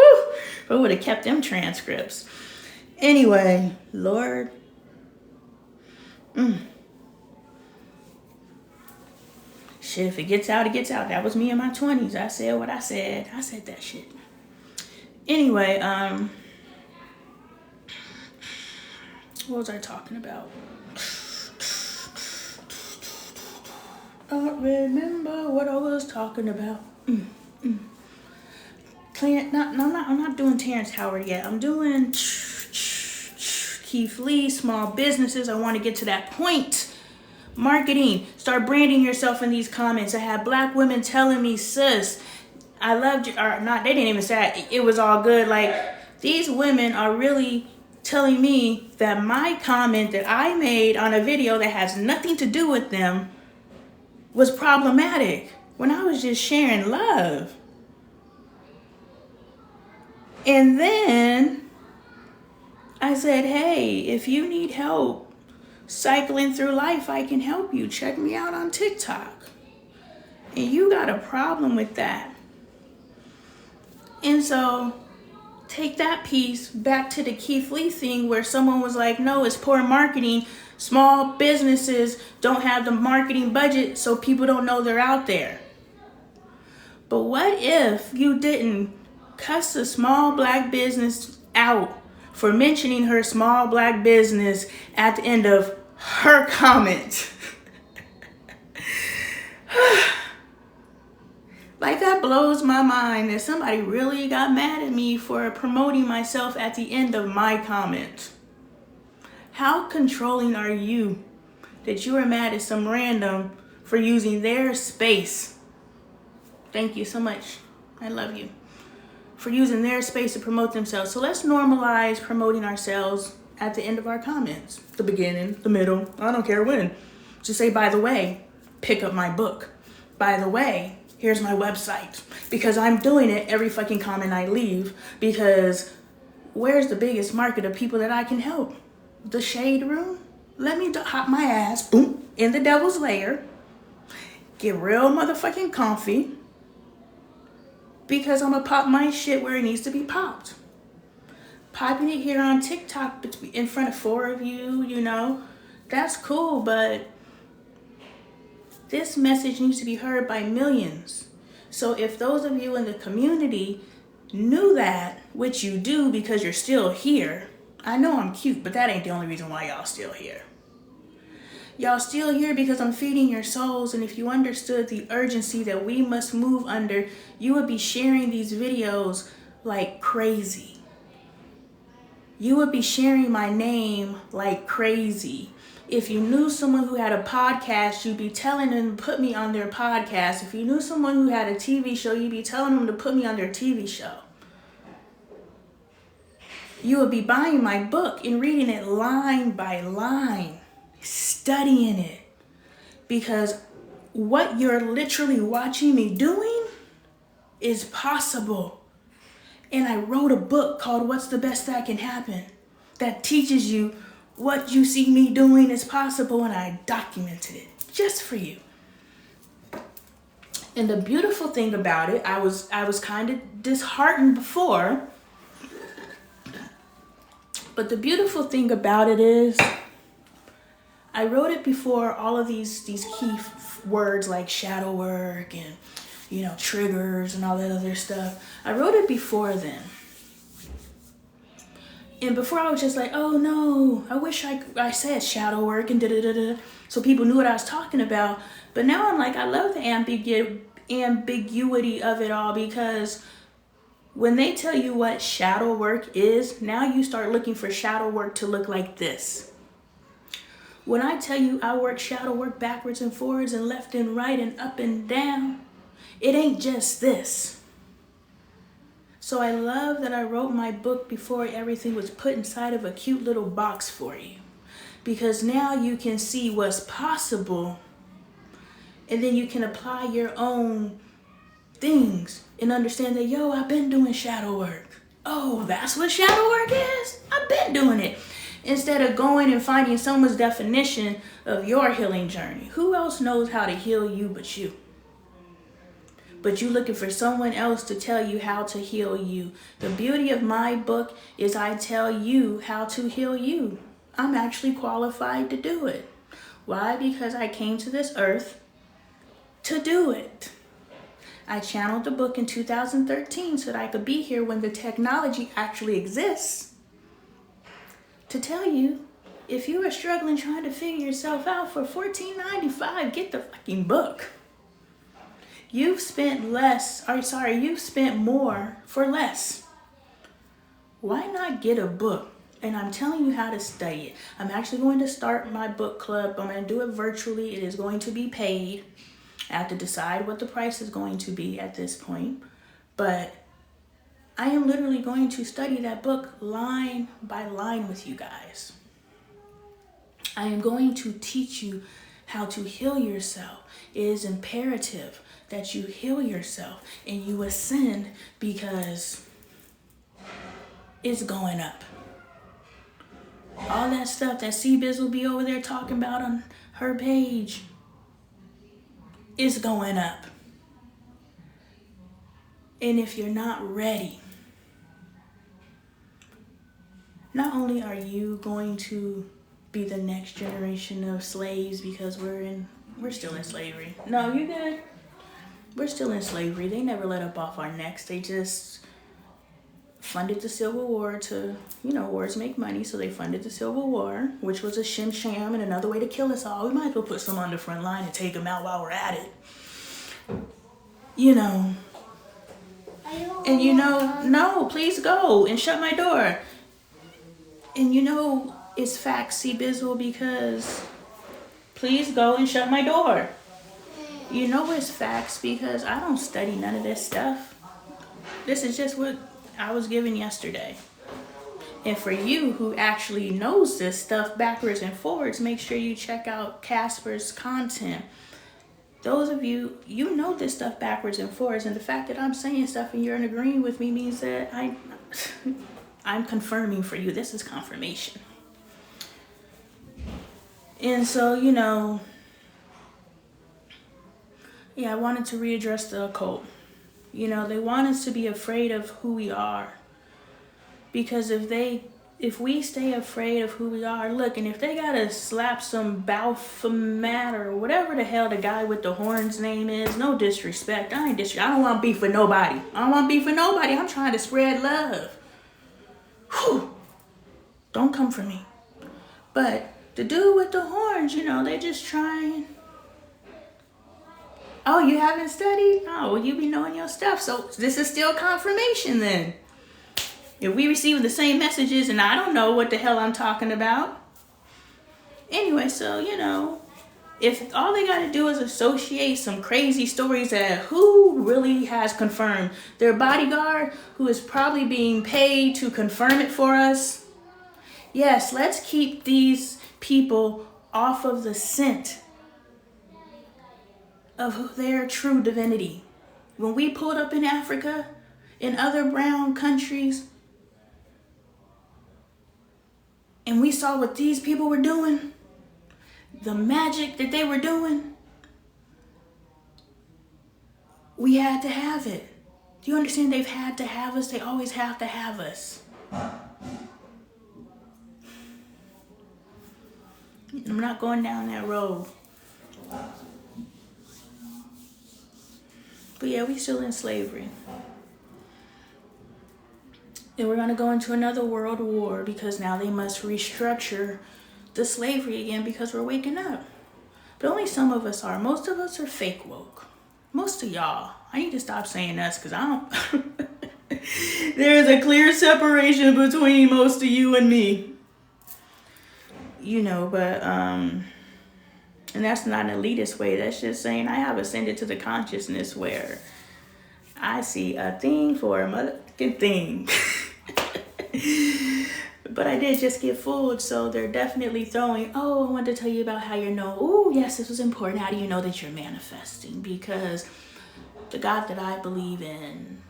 But would have kept them transcripts. Anyway, Lord. Shit, if it gets out, it gets out. That was me in my 20s. I said what I said. I said that shit. Anyway, what was I talking about? I don't remember what I was talking about. I'm not doing Terrence Howard yet. I'm doing Keith Lee, small businesses. I want to get to that point. Marketing. Start branding yourself in these comments. I had black women telling me, sis, I loved you. Or not, they didn't even say that. It was all good. Like, these women are really telling me that my comment that I made on a video that has nothing to do with them was problematic when I was just sharing love. And then I said, hey, if you need help cycling through life, I can help you. Check me out on TikTok. And you got a problem with that. And so take that piece back to the Keith Lee thing where someone was like, no, it's poor marketing. Small businesses don't have the marketing budget, so people don't know they're out there. But what if you didn't cuss a small black business out for mentioning her small black business at the end of her comment? Like, that blows my mind that somebody really got mad at me for promoting myself at the end of my comment. How controlling are you that you are mad at some random for using their space Thank you so much. I love you. For using their space to promote themselves. So let's normalize promoting ourselves at the end of our comments. The beginning, the middle, I don't care when. Just say, by the way, pick up my book. By the way, here's my website. Because I'm doing it every fucking comment I leave. Because where's the biggest market of people that I can help? The shade room? Let me hop my ass, boom, in the devil's lair. Get real motherfucking comfy. Because I'm gonna pop my shit where it needs to be popped. Popping it here on TikTok in front of 4 of you, you know, that's cool, but this message needs to be heard by millions. So if those of you in the community knew that, which you do because you're still here, I know I'm cute, but that ain't the only reason why y'all still here. Y'all still here because I'm feeding your souls, and if you understood the urgency that we must move under, you would be sharing these videos like crazy. You would be sharing my name like crazy. If you knew someone who had a podcast, you'd be telling them to put me on their podcast. If you knew someone who had a TV show, you'd be telling them to put me on their TV show. You would be buying my book and reading it line by line. Studying it, because what you're literally watching me doing is possible. And I wrote a book called What's the Best That Can Happen that teaches you what you see me doing is possible, and I documented it just for you. And the beautiful thing about it, I was kind of disheartened before, but the beautiful thing about it is I wrote it before all of these key words like shadow work and, you know, triggers and all that other stuff. I wrote it before then. And before I was just like, oh no, I wish I said shadow work and da-da-da-da, so people knew what I was talking about. But now I'm like, I love the ambiguity of it all, because when they tell you what shadow work is, now you start looking for shadow work to look like this. When I tell you I work shadow work backwards and forwards and left and right and up and down, it ain't just this. So I love that I wrote my book before everything was put inside of a cute little box for you. Because now you can see what's possible, and then you can apply your own things and understand that, yo, I've been doing shadow work. Oh, that's what shadow work is? I've been doing it. Instead of going and finding someone's definition of your healing journey. Who else knows how to heal you but you? But you looking for someone else to tell you how to heal you. The beauty of my book is I tell you how to heal you. I'm actually qualified to do it. Why? Because I came to this earth to do it. I channeled the book in 2013 so that I could be here when the technology actually exists. To tell you, if you are struggling trying to figure yourself out, for $14.95, get the fucking book. You've spent more for less. Why not get a book? And I'm telling you how to study it. I'm actually going to start my book club. I'm going to do it virtually. It is going to be paid. I have to decide what the price is going to be at this point. But I am literally going to study that book line by line with you guys. I am going to teach you how to heal yourself. It is imperative that you heal yourself and you ascend, because it's going up. All that stuff that C-Biz will be over there talking about on her page is going up. And if you're not ready, not only are you going to be the next generation of slaves, because we're still in slavery. No, you good. We're still in slavery. They never let up off our necks. They just funded the Civil War to, wars make money. So they funded the Civil War, which was a sham and another way to kill us all. We might as well put some on the front line and take them out while we're at it. And no, please go and shut my door. And it's facts, C-Bizzle, because please go and shut my door. You know it's facts because I don't study none of this stuff. This is just what I was given yesterday. And for you who actually knows this stuff backwards and forwards, make sure you check out Casper's content. Those of you, you know this stuff backwards and forwards, and the fact that I'm saying stuff and you're agreeing with me means that I'm confirming for you. This is confirmation. And so, yeah, I wanted to readdress the occult. They want us to be afraid of who we are. Because if we stay afraid of who we are, look, and if they gotta slap some Baphomet or whatever the hell the guy with the horns name is, no disrespect. I don't want beef with nobody. I'm trying to spread love. Whew. Don't come for me. But the dude with the horns, they just trying. Oh, you haven't studied? Oh, well, you be knowing your stuff. So this is still confirmation then. If we receive the same messages and I don't know what the hell I'm talking about. Anyway, so, if all they got to do is associate some crazy stories that who really has confirmed? Their bodyguard, who is probably being paid to confirm it for us. Yes, let's keep these people off of the scent of their true divinity. When we pulled up in Africa, in other brown countries, and we saw what these people were doing, the magic that they were doing, we had to have it. Do you understand? They've had to have us. They always have to have us. I'm not going down that road. But yeah, we still in slavery. And we're going to go into another world war because now they must restructure the slavery again because we're waking up. But only some of us are. Most of us are fake woke. Most of y'all. I need to stop saying us because I don't... There's a clear separation between most of you and me. But... And that's not an elitist way. That's just saying I have ascended to the consciousness where I see a thing for a motherfucking thing. But I did just get fooled, so they're definitely throwing, oh, I want to tell you about how oh, yes, this was important. How do you know that you're manifesting? Because the God that I believe in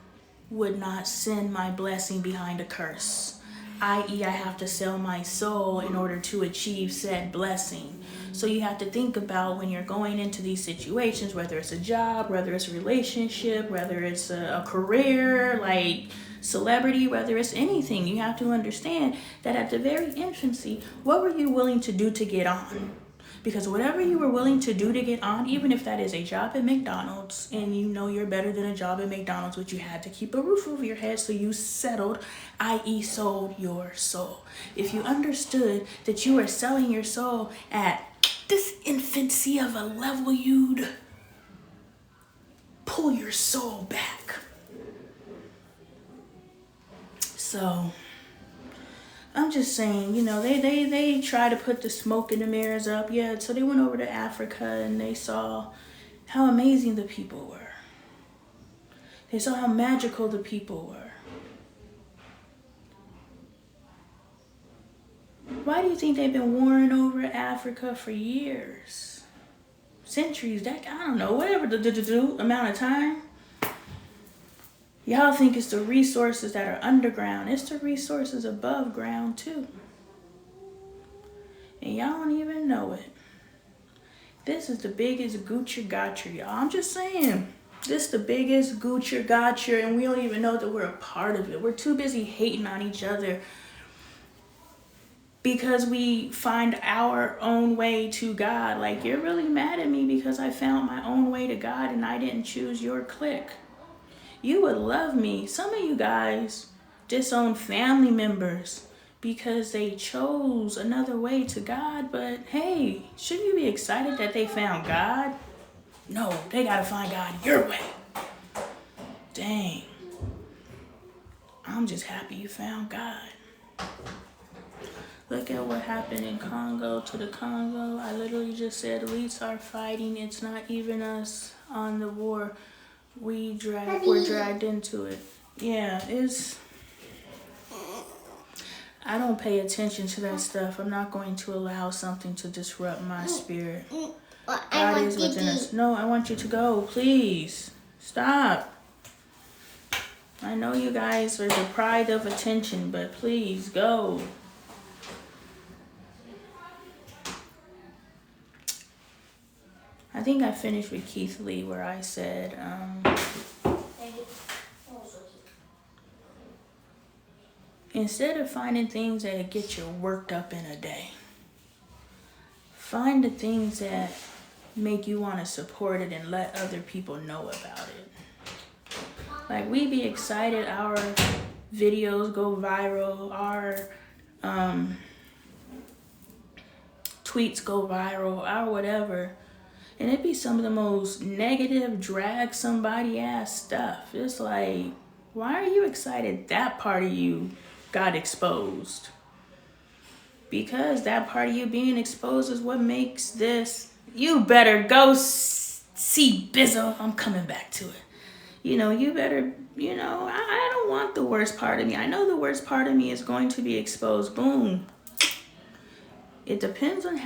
would not send my blessing behind a curse, i.e. I have to sell my soul in order to achieve said blessing. So you have to think about when you're going into these situations, whether it's a job, whether it's a relationship, whether it's a career, like celebrity, whether it's anything, you have to understand that at the very infancy, what were you willing to do to get on? Because whatever you were willing to do to get on, even if that is a job at McDonald's and you're better than a job at McDonald's, but you had to keep a roof over your head, so you settled, i.e. sold your soul. If you understood that you were selling your soul at this infancy of a level, you'd pull your soul back. So I'm just saying, they try to put the smoke and the mirrors up. Yeah, so they went over to Africa and they saw how amazing the people were. They saw how magical the people were. Why do you think they've been warring over Africa for years? Centuries, I don't know, whatever the amount of time. Y'all think it's the resources that are underground. It's the resources above ground too. And y'all don't even know it. This is the biggest Gucci gotcha, y'all. I'm just saying. This is the biggest Gucci gotcha, and we don't even know that we're a part of it. We're too busy hating on each other because we find our own way to God. Like, you're really mad at me because I found my own way to God and I didn't choose your clique. You would love me. Some of you guys disown family members because they chose another way to God. But hey, shouldn't you be excited that they found God? No, they gotta find God your way. Dang. I'm just happy you found God. Look at what happened in Congo to the Congo. I literally just said elites are fighting. It's not even us on the war. We're dragged into it. Yeah, I don't pay attention to that stuff. I'm not going to allow something to disrupt my spirit. God is within us. No, I want you to go. Please. Stop. I know you guys are deprived of attention, but please go. I think I finished with Keith Lee where I said, instead of finding things that get you worked up in a day, find the things that make you want to support it and let other people know about it. Like, we be excited, our videos go viral, our tweets go viral, our whatever, and it be some of the most negative, drag somebody ass stuff. It's like, why are you excited that part of you got exposed? Because that part of you being exposed is what makes this. You better go see Bizzo. I'm coming back to it. You better, I don't want the worst part of me. I know the worst part of me is going to be exposed. Boom. It depends on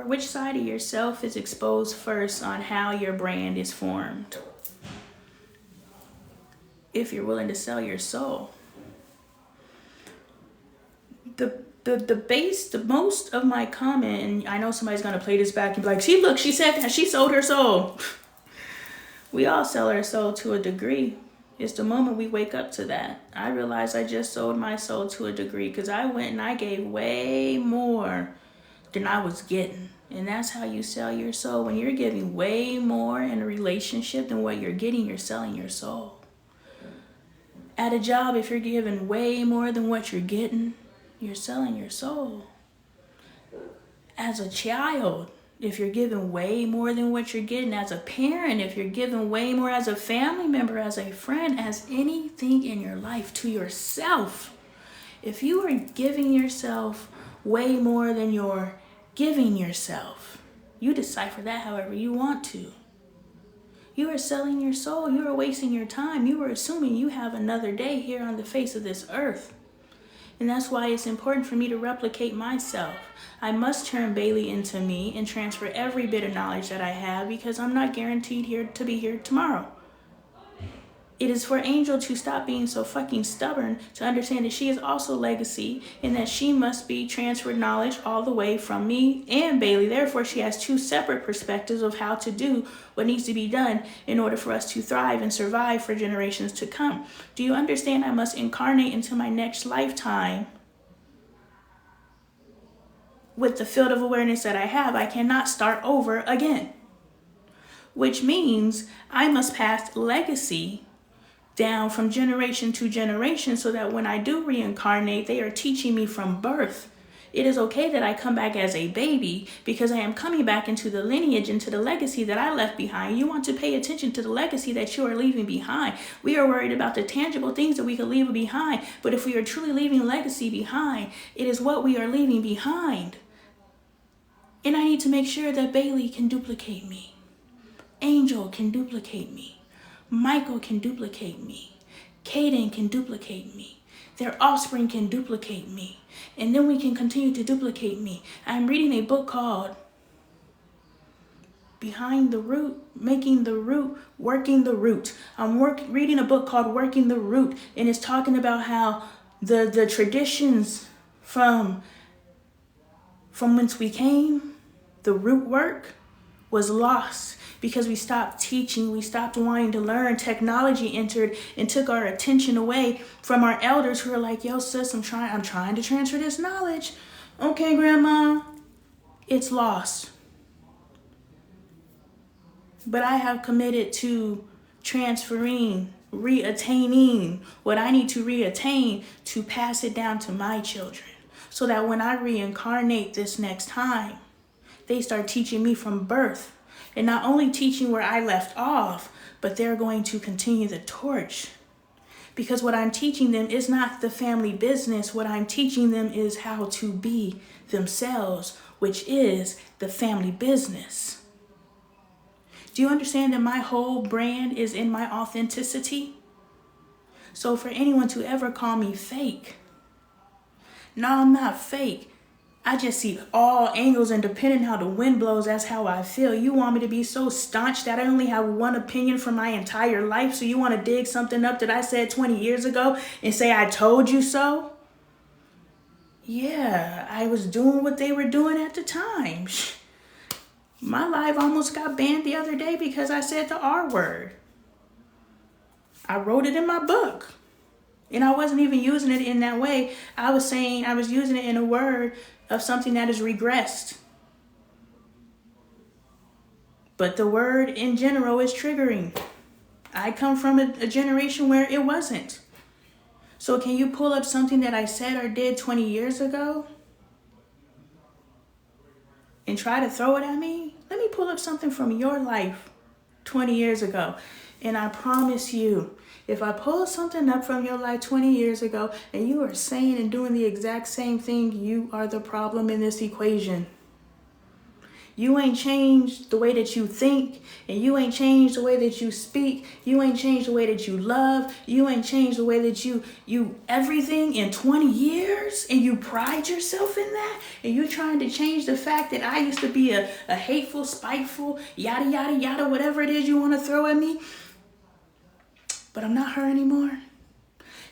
which side of yourself is exposed first on how your brand is formed. If you're willing to sell your soul. The most of my comment, and I know somebody's going to play this back and be like, she said that, she sold her soul. We all sell our soul to a degree. It's the moment we wake up to that. I realized I just sold my soul to a degree because I went and I gave way more than I was getting. And that's how you sell your soul. When you're giving way more in a relationship than what you're getting, you're selling your soul. At a job, if you're giving way more than what you're getting, you're selling your soul. As a child, if you're giving way more than what you're getting, as a parent, if you're giving way more, as a family member, as a friend, as anything in your life, to yourself, if you are giving yourself way more than you're giving yourself, you decipher that however you want to. You are selling your soul. You are wasting your time. You are assuming you have another day here on the face of this earth. And that's why it's important for me to replicate myself. I must turn Bailey into me and transfer every bit of knowledge that I have because I'm not guaranteed to be here tomorrow. It is for Angel to stop being so fucking stubborn to understand that she is also legacy and that she must be transferred knowledge all the way from me and Bailey. Therefore, she has two separate perspectives of how to do what needs to be done in order for us to thrive and survive for generations to come. Do you understand? I must incarnate into my next lifetime with the field of awareness that I have. I cannot start over again, which means I must pass legacy down from generation to generation so that when I do reincarnate, they are teaching me from birth. It is okay that I come back as a baby because I am coming back into the lineage, into the legacy that I left behind. You want to pay attention to the legacy that you are leaving behind. We are worried about the tangible things that we can leave behind, but if we are truly leaving legacy behind, it is what we are leaving behind. And I need to make sure that Bailey can duplicate me. Angel can duplicate me. Michael can duplicate me. Caden can duplicate me. Their offspring can duplicate me. And then we can continue to duplicate me. I'm reading a book called Behind the Root, Making the Root, Working the Root. I'm reading a book called Working the Root, and it's talking about how the traditions from whence we came, the root work, was lost. Because we stopped teaching, we stopped wanting to learn. Technology entered and took our attention away from our elders who are like, yo, sis, I'm trying to transfer this knowledge. Okay, grandma, it's lost. But I have committed to transferring, reattaining what I need to reattain to pass it down to my children. So that when I reincarnate this next time, they start teaching me from birth. And not only teaching where I left off, but they're going to continue the torch. Because what I'm teaching them is not the family business. What I'm teaching them is how to be themselves, which is the family business. Do you understand that my whole brand is in my authenticity? So for anyone to ever call me fake, no, I'm not fake. I just see all angles, and depending how the wind blows, that's how I feel. You want me to be so staunch that I only have one opinion for my entire life? So you want to dig something up that I said 20 years ago and say I told you so? Yeah, I was doing what they were doing at the time. My live almost got banned the other day because I said the R word. I wrote it in my book. And I wasn't even using it in that way. I was using it in a word of something that is regressed. But the word in general is triggering. I come from a generation where it wasn't. So can you pull up something that I said or did 20 years ago and try to throw it at me? Let me pull up something from your life 20 years ago. And I promise you, if I pull something up from your life 20 years ago and you are saying and doing the exact same thing, you are the problem in this equation. You ain't changed the way that you think, and you ain't changed the way that you speak. You ain't changed the way that you love. You ain't changed the way that you everything in 20 years, and you pride yourself in that, and you're trying to change the fact that I used to be a hateful, spiteful, yada, yada, yada, whatever it is you want to throw at me. But I'm not her anymore.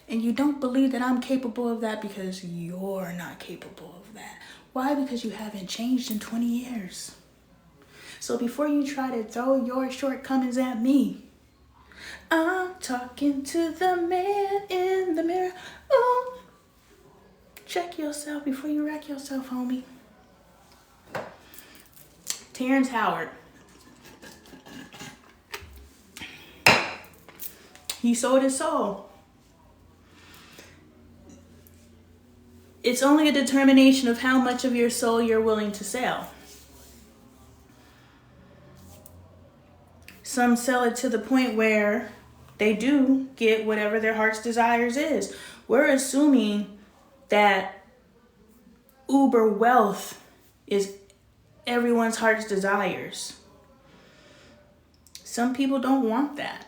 And you don't believe that I'm capable of that because you're not capable of that. Why? Because you haven't changed in 20 years. So before you try to throw your shortcomings at me, I'm talking to the man in the mirror. Oh, check yourself before you wreck yourself, homie. Terrence Howard. He sold his soul. It's only a determination of how much of your soul you're willing to sell. Some sell it to the point where they do get whatever their heart's desires is. We're assuming that uber wealth is everyone's heart's desires. Some people don't want that.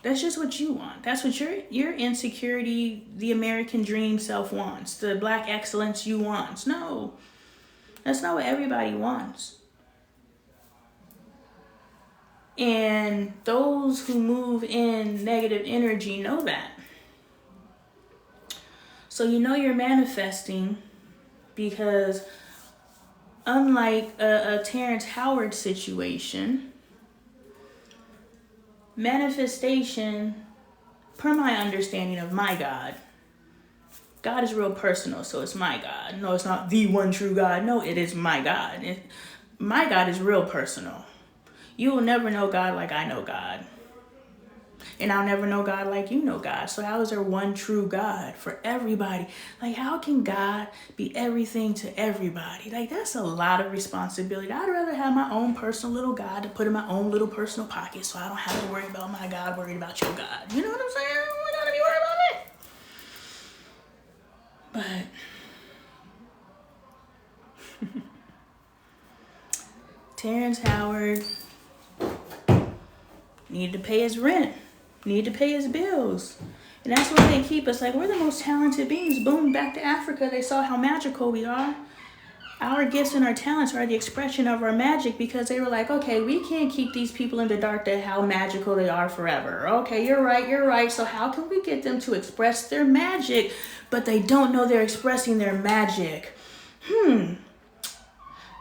That's just what you want. That's what your insecurity, the American dream self wants. The black excellence you want. No, that's not what everybody wants. And those who move in negative energy know that. So you know you're manifesting because unlike a Terrence Howard situation, manifestation, per my understanding of my God is real personal, so it's my God. No, it's not the one true God. No, it is my God. My God is real personal. You will never know God like I know God. And I'll never know God like you know God. So how is there one true God for everybody? Like, how can God be everything to everybody? Like, that's a lot of responsibility. I'd rather have my own personal little God to put in my own little personal pocket so I don't have to worry about my God worried about your God. You know what I'm saying? We gotta be worried about it. But Terrence Howard needed to pay his rent. Need to pay his bills. And that's why they keep us like, we're the most talented beings. Boom, back to Africa. They saw how magical we are. Our gifts and our talents are the expression of our magic because they were like, okay, we can't keep these people in the dark to how magical they are forever. Okay, you're right. So how can we get them to express their magic, but they don't know they're expressing their magic? Well,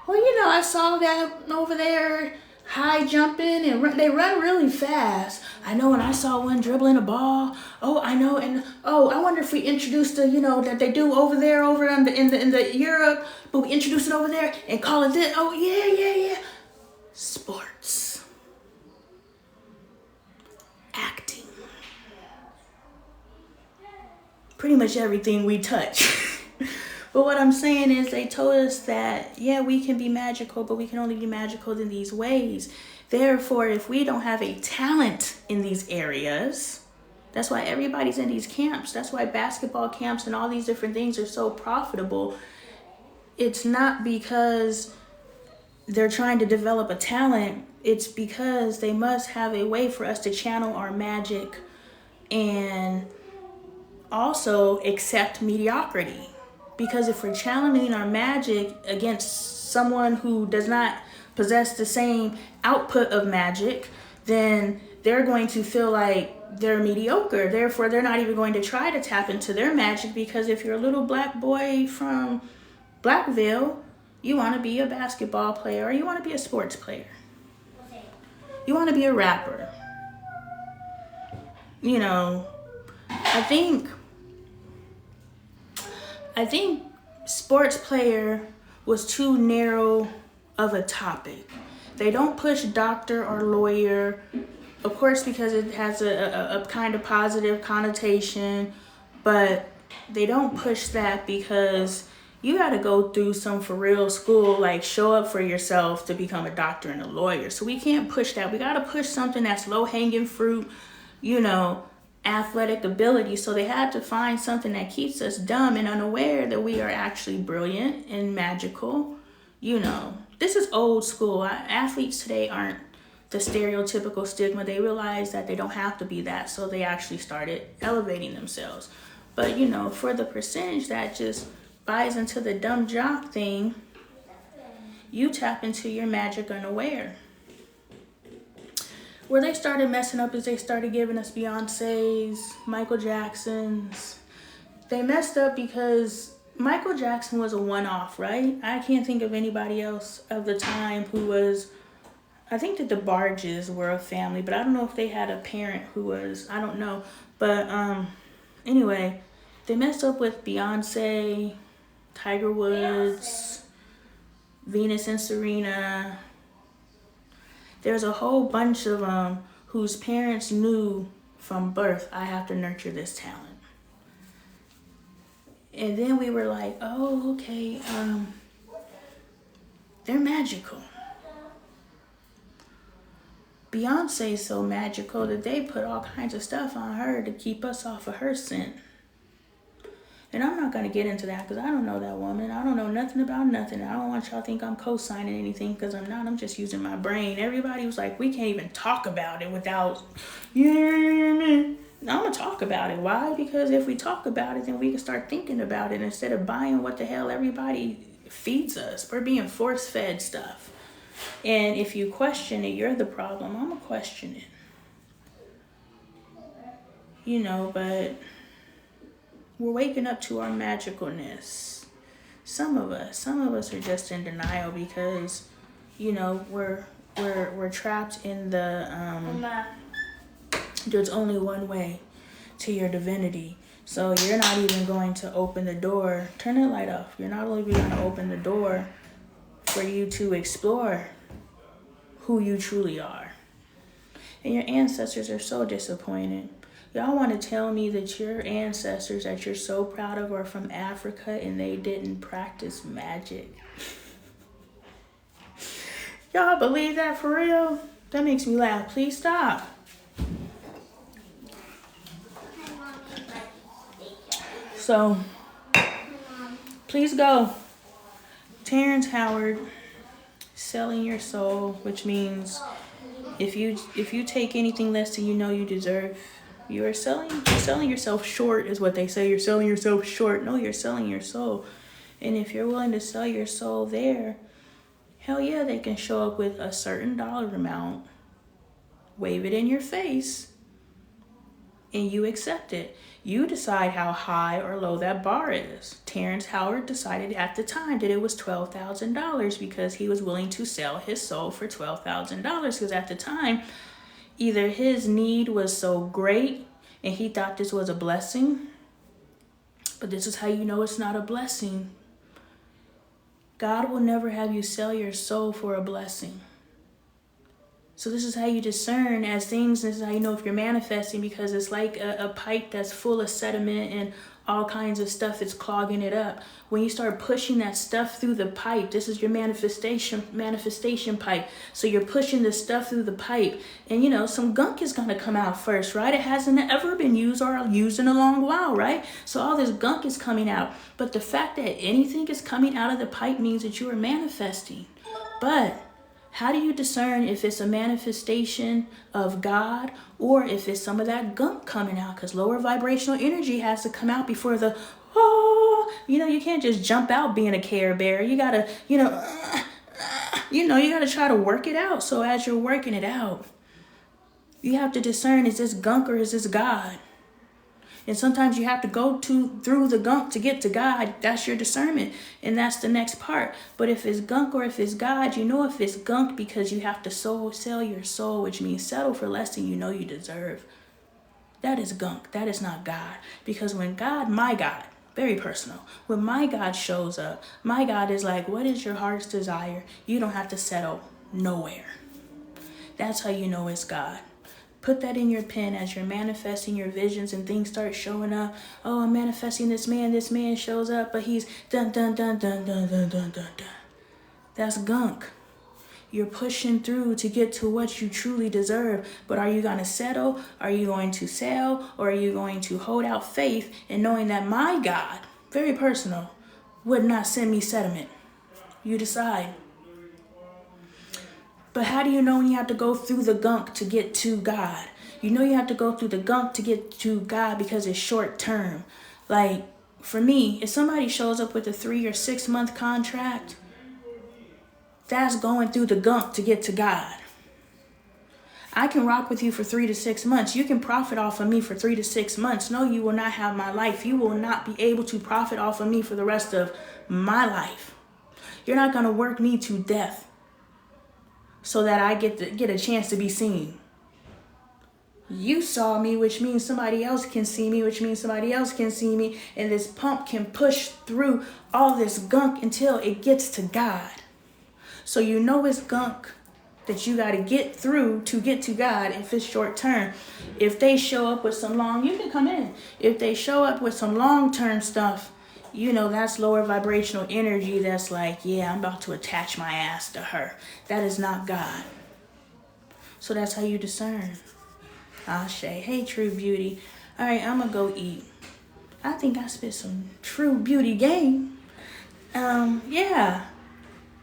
I saw that over there high jumping and they run really fast. I know, and I saw one dribbling a ball. Oh, I know, and I wonder if we introduced the, that they do over there, over in the Europe, but we introduce it over there and call it this. Oh yeah. Sports, acting, pretty much everything we touch. But what I'm saying is they told us that, we can be magical, but we can only be magical in these ways. Therefore, if we don't have a talent in these areas, That's why everybody's in these camps. That's why basketball camps and all these different things are so profitable. It's not because they're trying to develop a talent. It's because they must have a way for us to channel our magic and also accept mediocrity. Because if we're channeling our magic against someone who does not possess the same output of magic, then they're going to feel like they're mediocre. Therefore, they're not even going to try to tap into their magic, because if you're a little black boy from Blackville, you want to be a basketball player or you want to be a sports player. You want to be a rapper. You know, I think sports player was too narrow of a topic. They don't push doctor or lawyer, of course, because it has a kind of positive connotation, but they don't push that because you got to go through some for real school, like show up for yourself to become a doctor and a lawyer. So we can't push that. We got to push something that's low hanging fruit, you know, athletic ability. So they had to find something that keeps us dumb and unaware that we are actually brilliant and magical. You know, this is old school. Athletes today aren't the stereotypical stigma. They realize that they don't have to be that. So they actually started elevating themselves. But, you know, for the percentage that just buys into the dumb jock thing, you tap into your magic unaware. Where they started messing up is they started giving us Beyonce's, Michael Jackson's. They messed up because Michael Jackson was a one-off, right? I can't think of anybody else of the time who was, I think that the Barges were a family, but I don't know if they had a parent who was, I don't know. But anyway, they messed up with Beyonce, Tiger Woods, Venus and Serena. There's a whole bunch of them whose parents knew from birth, I have to nurture this talent. And then we were like, oh, okay, they're magical. Beyonce's so magical that they put all kinds of stuff on her to keep us off of her scent. And I'm not going to get into that because I don't know that woman. I don't know nothing about nothing. I don't want y'all to think I'm co-signing anything because I'm not. I'm just using my brain. Everybody was like, we can't even talk about it without, I'm going to talk about it. Why? Because if we talk about it, then we can start thinking about it instead of buying what the hell everybody feeds us. We're being force-fed stuff. And if you question it, you're the problem. I'm going to question it. You know, but we're waking up to our magicalness. Some of us are just in denial because, you know, we're trapped in the there's only one way to your divinity. So you're not even going to open the door. Turn that light off. You're not only going to open the door for you to explore who you truly are. And your ancestors are so disappointed. Y'all want to tell me that your ancestors that you're so proud of are from Africa and they didn't practice magic? Y'all believe that for real? That makes me laugh. Please stop. So, please go. Terrence Howard, selling your soul, which means if you take anything less than you know you deserve, you're selling yourself short is what they say. You're selling yourself short. No, you're selling your soul. And if you're willing to sell your soul there, hell yeah, they can show up with a certain dollar amount, wave it in your face, and you accept it. You decide how high or low that bar is. Terrence Howard decided at the time that it was $12,000 because he was willing to sell his soul for $12,000 because at the time, either his need was so great and he thought this was a blessing, but this is how you know it's not a blessing. God will never have you sell your soul for a blessing. So this is how you discern as things. This is how you know if you're manifesting, because it's like a pipe that's full of sediment and all kinds of stuff that's clogging it up. When you start pushing that stuff through the pipe, this is your manifestation pipe. So you're pushing the stuff through the pipe, and some gunk is gonna come out first, right? It hasn't ever been used or used in a long while, right? So all this gunk is coming out. But the fact that anything is coming out of the pipe means that you are manifesting. But how do you discern if it's a manifestation of God or if it's some of that gunk coming out? Because lower vibrational energy has to come out before the, you can't just jump out being a Care Bear. You gotta, you gotta try to work it out. So as you're working it out, you have to discern, is this gunk or is this God? And sometimes you have to go through the gunk to get to God. That's your discernment. And that's the next part. But if it's gunk or if it's God, you know if it's gunk because you have to sell your soul, which means settle for less than you know you deserve. That is gunk. That is not God. Because when God, my God, very personal, when my God shows up, my God is like, what is your heart's desire? You don't have to settle nowhere. That's how you know it's God. Put that in your pen as you're manifesting your visions and things start showing up. Oh, I'm manifesting this man. This man shows up, but he's dun dun dun dun dun dun dun dun dun. That's gunk. You're pushing through to get to what you truly deserve. But are you going to settle? Are you going to sell? Or are you going to hold out faith and knowing that my God, very personal, would not send me sediment? You decide. But how do you know when you have to go through the gunk to get to God? You know you have to go through the gunk to get to God because it's short term. Like, for me, if somebody shows up with a 3 or 6 month contract, that's going through the gunk to get to God. I can rock with you for 3 to 6 months. You can profit off of me for 3 to 6 months. No, you will not have my life. You will not be able to profit off of me for the rest of my life. You're not going to work me to death so that I get a chance to be seen. You saw me, which means somebody else can see me, which means somebody else can see me, and this pump can push through all this gunk until it gets to God. So you know it's gunk that you got to get through to get to God if it's short term. If they show up with some you can come in. If they show up with some long-term stuff, that's lower vibrational energy. That's like, yeah, I'm about to attach my ass to her. That is not God. So that's how you discern. Ashe. Hey, True Beauty. All right, I'm going to go eat. I think I spit some True Beauty game. Yeah.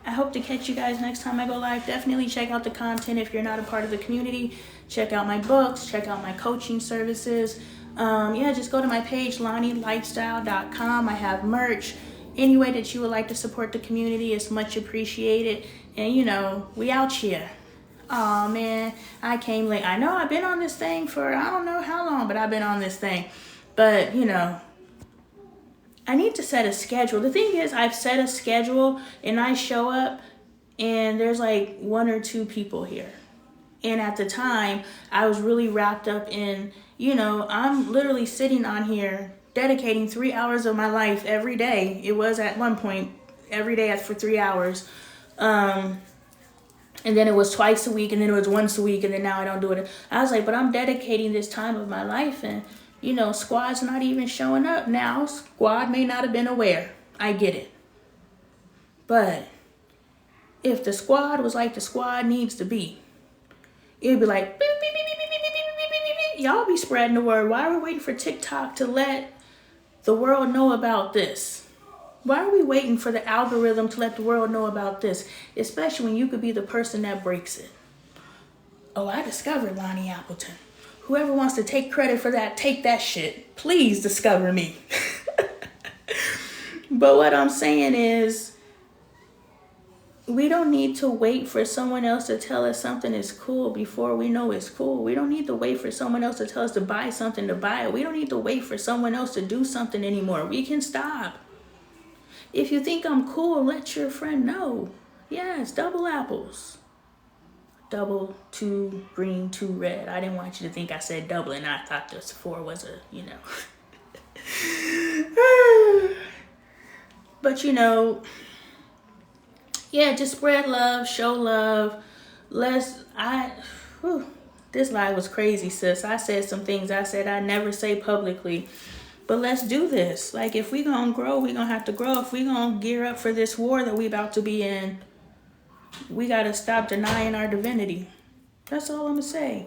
I hope to catch you guys next time I go live. Definitely check out the content if you're not a part of the community. Check out my books. Check out my coaching services. Just go to my page, LonnieLifestyle.com. I have merch. Any way that you would like to support the community is much appreciated. And, we out here. Oh man, I came late. I know I've been on this thing for I don't know how long, but I've been on this thing. But, I need to set a schedule. The thing is, I've set a schedule and I show up and there's like 1 or 2 people here. And at the time, I was really wrapped up in, I'm literally sitting on here dedicating 3 hours of my life every day. It was at one point every day for 3 hours. And then it was twice a week, and then it was once a week, and then now I don't do it. I was like, but I'm dedicating this time of my life, and, squad's not even showing up now. Squad may not have been aware. I get it. But if the squad was like the squad needs to be, it'd be like, beep, beep, beep, beep, beep, beep, beep, beep, beep, beep. Y'all be spreading the word. Why are we waiting for TikTok to let the world know about this? Why are we waiting for the algorithm to let the world know about this? Especially when you could be the person that breaks it. Oh, I discovered Lonnie Appleton. Whoever wants to take credit for that, take that shit. Please discover me. But what I'm saying is, we don't need to wait for someone else to tell us something is cool before we know it's cool. We don't need to wait for someone else to tell us to buy something to buy it. We don't need to wait for someone else to do something anymore. We can stop. If you think I'm cool, let your friend know. Yes, double apples. Double, 2 green, 2 red. I didn't want you to think I said double and I thought this 4 was a, But, just spread love, show love. This live was crazy, sis. I said some things I said I never say publicly. But let's do this. Like, if we gonna grow, we gonna have to grow. If we gonna gear up for this war that we about to be in, we gotta stop denying our divinity. That's all I'm gonna say.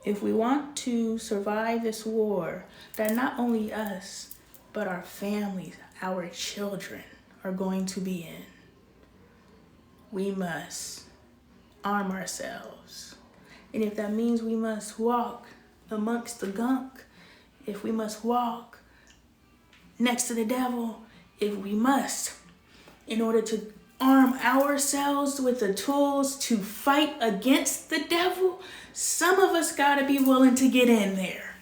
If we want to survive this war, that not only us, but our families, our children are going to be in, we must arm ourselves. And if that means we must walk amongst the gunk, if we must walk next to the devil, if we must, in order to arm ourselves with the tools to fight against the devil, some of us gotta be willing to get in there.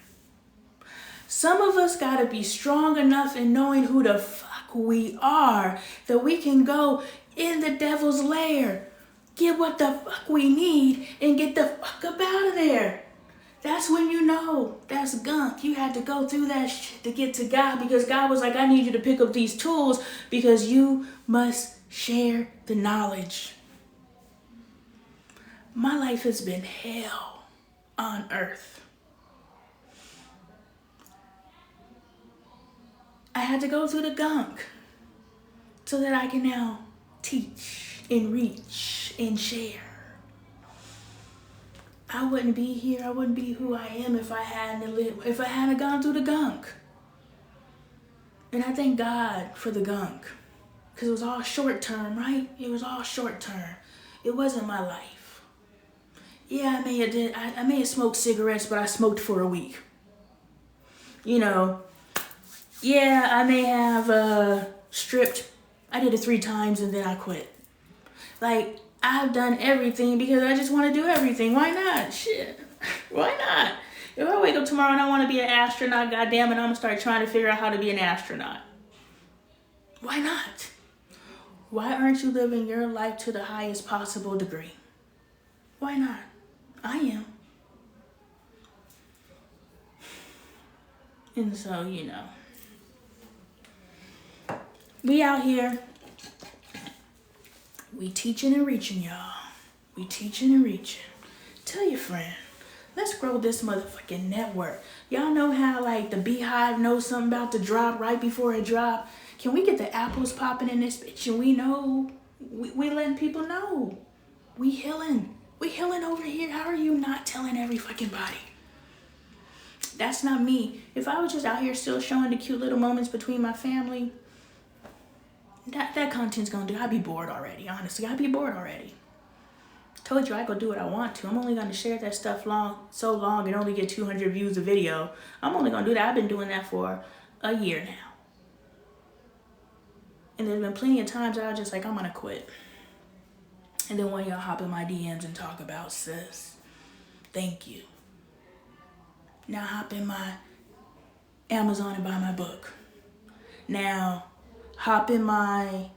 Some of us gotta be strong enough in knowing who the fuck we are, that we can go in the devil's lair, get what the fuck we need, and get the fuck up out of there. That's when you know that's gunk. You had to go through that shit to get to God, because God was like, I need you to pick up these tools because you must share the knowledge. My life has been hell on earth. I had to go through the gunk so that I can now teach and reach and share. I wouldn't be here. I wouldn't be who I am if I hadn't gone through the gunk. And I thank God for the gunk, because it was all short term, right? It was all short term. It wasn't my life. Yeah, I may have smoked cigarettes, but I smoked for a week. You know, yeah, I may have stripped. I did it 3 times and then I quit. Like, I've done everything because I just want to do everything. Why not? Shit. Why not? If I wake up tomorrow and I want to be an astronaut, goddamn it, I'm going to start trying to figure out how to be an astronaut. Why not? Why aren't you living your life to the highest possible degree? Why not? I am. And so, you know, we out here. We teaching and reaching, y'all. We teaching and reaching. Tell your friend, let's grow this motherfucking network. Y'all know how, like, the beehive knows something about to drop right before it drop? Can we get the apples popping in this bitch and we know, we letting people know. We healing. We healing over here. How are you not telling every fucking body? That's not me. If I was just out here still showing the cute little moments between my family, that content's gonna do. I'd be bored already, honestly. I'd be bored already. Told you I go do what I want to. I'm only gonna share that stuff so long and only get 200 views a video. I'm only gonna do that. I've been doing that for a year now. And there's been plenty of times I was just like, I'm gonna quit. And then one of y'all hop in my DMs and talk about, sis, thank you. Now hop in my Amazon and buy my book. Now hop in my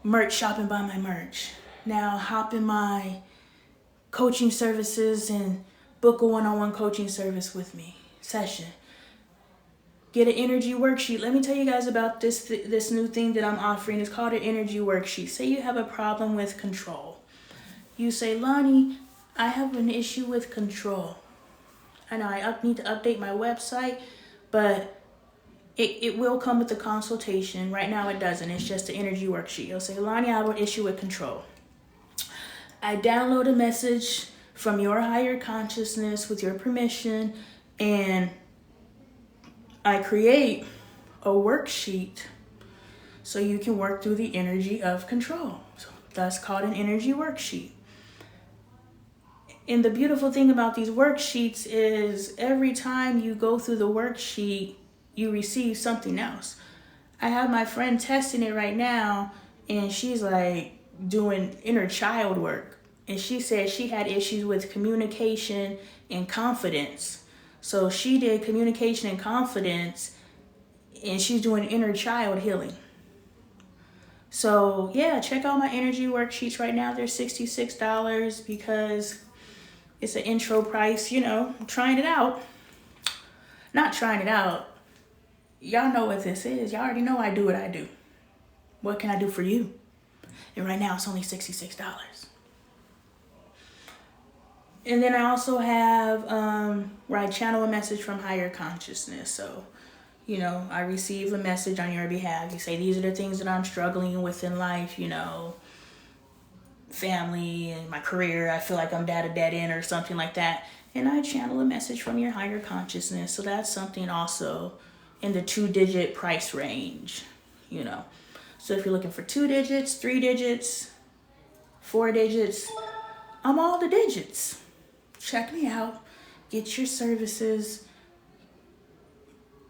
merch shop and buy my merch. Now hop in my coaching services and book a one-on-one coaching service with me session. Get an energy worksheet. Let me tell you guys about this new thing that I'm offering. It's called an energy worksheet. Say you have a problem with control. You say, Lonnie, I have an issue with control. I know I need to update my website, but it will come with a consultation. Right now it doesn't. It's just an energy worksheet. You'll say, Lonnie, I have an issue with control. I download a message from your higher consciousness with your permission, and I create a worksheet so you can work through the energy of control. So that's called an energy worksheet. And the beautiful thing about these worksheets is every time you go through the worksheet, you receive something else. I have my friend testing it right now, and she's like doing inner child work. And she said she had issues with communication and confidence. So she did communication and confidence, and she's doing inner child healing. So yeah, check out my energy worksheets right now. They're $66 because it's an intro price, you know, I'm trying it out. Not trying it out. Y'all know what this is. Y'all already know I do what I do. What can I do for you? And right now it's only $66. And then I also have where I channel a message from higher consciousness. So, you know, I receive a message on your behalf. You say, these are the things that I'm struggling with in life, you know, family and my career. I feel like I'm at a dead end or something like that. And I channel a message from your higher consciousness. So that's something also in the 2-digit price range, you know. So if you're looking for 2 digits, 3 digits, 4 digits, I'm all the digits. Check me out. Get your services.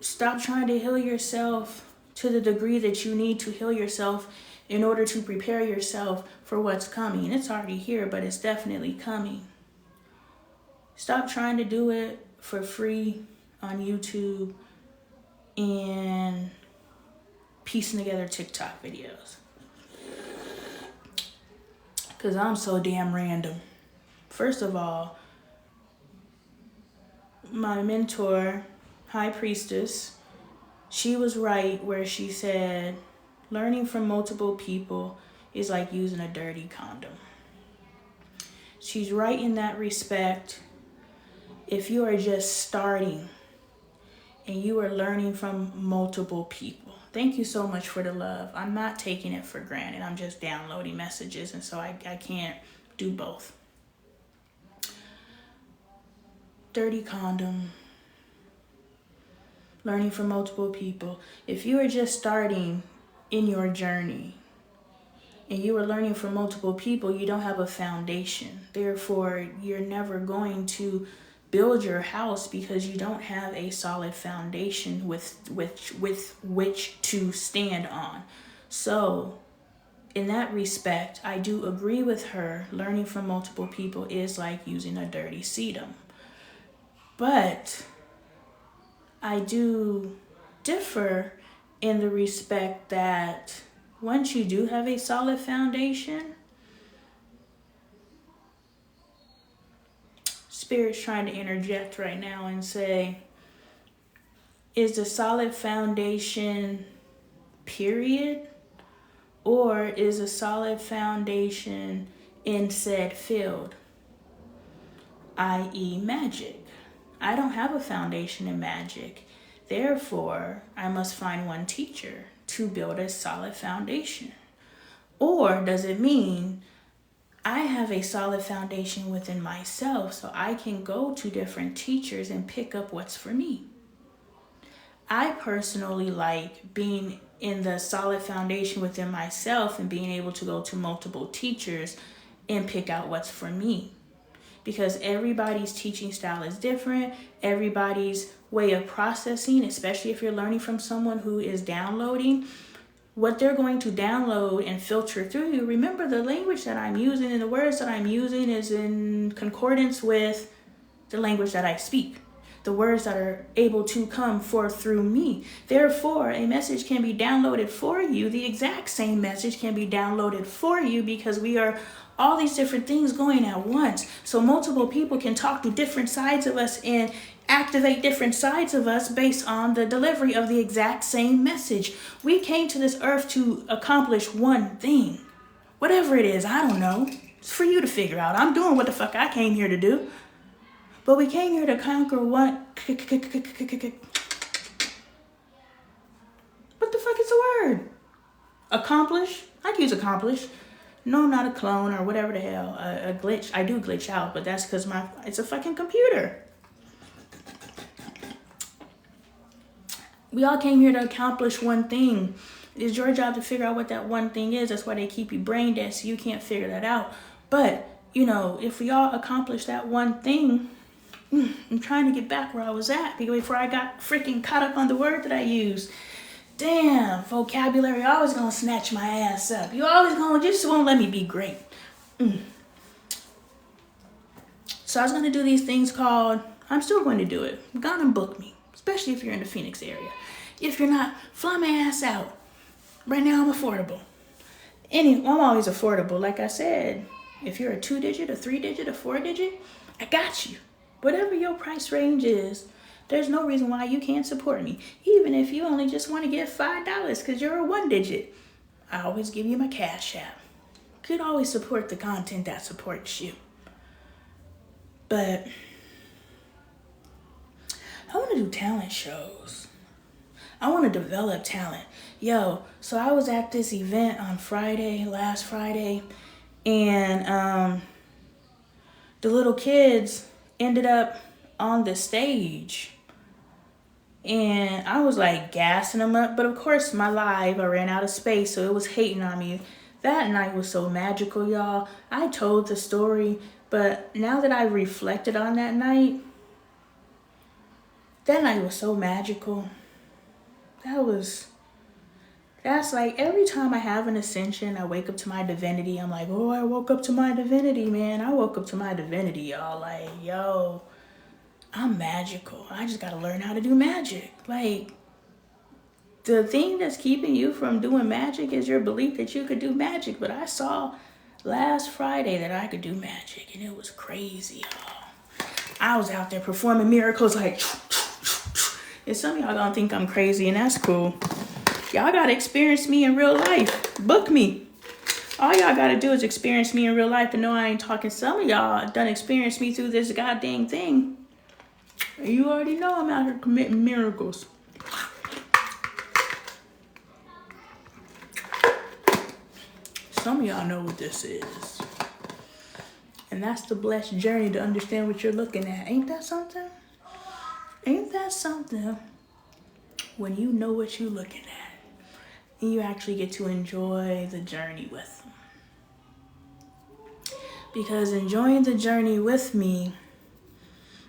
Stop trying to heal yourself to the degree that you need to heal yourself in order to prepare yourself for what's coming. It's already here, but it's definitely coming. Stop trying to do it for free on YouTube and piecing together TikTok videos. Because I'm so damn random. First of all, my mentor, High Priestess, she was right where she said learning from multiple people is like using a dirty condom. She's right in that respect. If you are just starting and you are learning from multiple people, thank you so much for the love. I'm not taking it for granted. I'm just downloading messages, and so I can't do both. Dirty condom. Learning from multiple people. If you are just starting in your journey and you are learning from multiple people, you don't have a foundation. Therefore, you're never going to build your house because you don't have a solid foundation with which to stand on. So, in that respect, I do agree with her. Learning from multiple people is like using a dirty sedum. But I do differ in the respect that once you do have a solid foundation, Spirit's trying to interject right now and say, is the solid foundation period, or is a solid foundation in said field, i.e. magic? I don't have a foundation in magic. Therefore, I must find one teacher to build a solid foundation. Or does it mean I have a solid foundation within myself so I can go to different teachers and pick up what's for me? I personally like being in the solid foundation within myself and being able to go to multiple teachers and pick out what's for me. Because everybody's teaching style is different. Everybody's way of processing, especially if you're learning from someone who is downloading, what they're going to download and filter through you. Remember, the language that I'm using and the words that I'm using is in concordance with the language that I speak. The words that are able to come forth through me. Therefore, a message can be downloaded for you. The exact same message can be downloaded for you because we are all these different things going at once. So multiple people can talk to different sides of us and activate different sides of us based on the delivery of the exact same message. We came to this earth to accomplish one thing. Whatever it is, I don't know. It's for you to figure out. I'm doing what the fuck I came here to do. But we came here to conquer what? What the fuck is the word? Accomplish? I'd use accomplish. No, I'm not a clone or whatever the hell. A glitch. I do glitch out, but that's because it's a fucking computer. We all came here to accomplish one thing. It's your job to figure out what that one thing is. That's why they keep you brain dead so you can't figure that out. But, you know, if we all accomplish that one thing, I'm trying to get back where I was at before I got freaking caught up on the word that I used. Damn, vocabulary always gonna snatch my ass up. You always gonna just won't let me be great. So I was gonna do these things called, I'm still going to do it. Go and book me, especially if you're in the Phoenix area. If you're not, fly my ass out. Right now I'm affordable. I'm always affordable. Like I said, if you're a 2-digit, a 3-digit, a 4-digit, I got you. Whatever your price range is, there's no reason why you can't support me. Even if you only just want to give $5 because you're a 1-digit, I always give you my Cash App. You could always support the content that supports you. But I want to do talent shows. I want to develop talent. Yo, so I was at this event on last Friday, and the little kids ended up on the stage. And I was like gassing them up. But of course, I ran out of space, so it was hating on me. That night was so magical, y'all. I told the story, but now that I reflected on that night was so magical. That's like every time I have an ascension, I wake up to my divinity. I'm like, oh, I woke up to my divinity, man. I woke up to my divinity, y'all. Like, yo, I'm magical. I just got to learn how to do magic. Like, the thing that's keeping you from doing magic is your belief that you could do magic. But I saw last Friday that I could do magic, and it was crazy, y'all. I was out there performing miracles like, and some of y'all gonna think I'm crazy, and that's cool. Y'all gotta experience me in real life. Book me. All y'all gotta do is experience me in real life to know I ain't talking. Some of y'all done experienced me through this goddamn thing. You already know I'm out here committing miracles. Some of y'all know what this is. And that's the blessed journey to understand what you're looking at. Ain't that something? Ain't that something? When you know what you're looking at, and you actually get to enjoy the journey with them. Because enjoying the journey with me,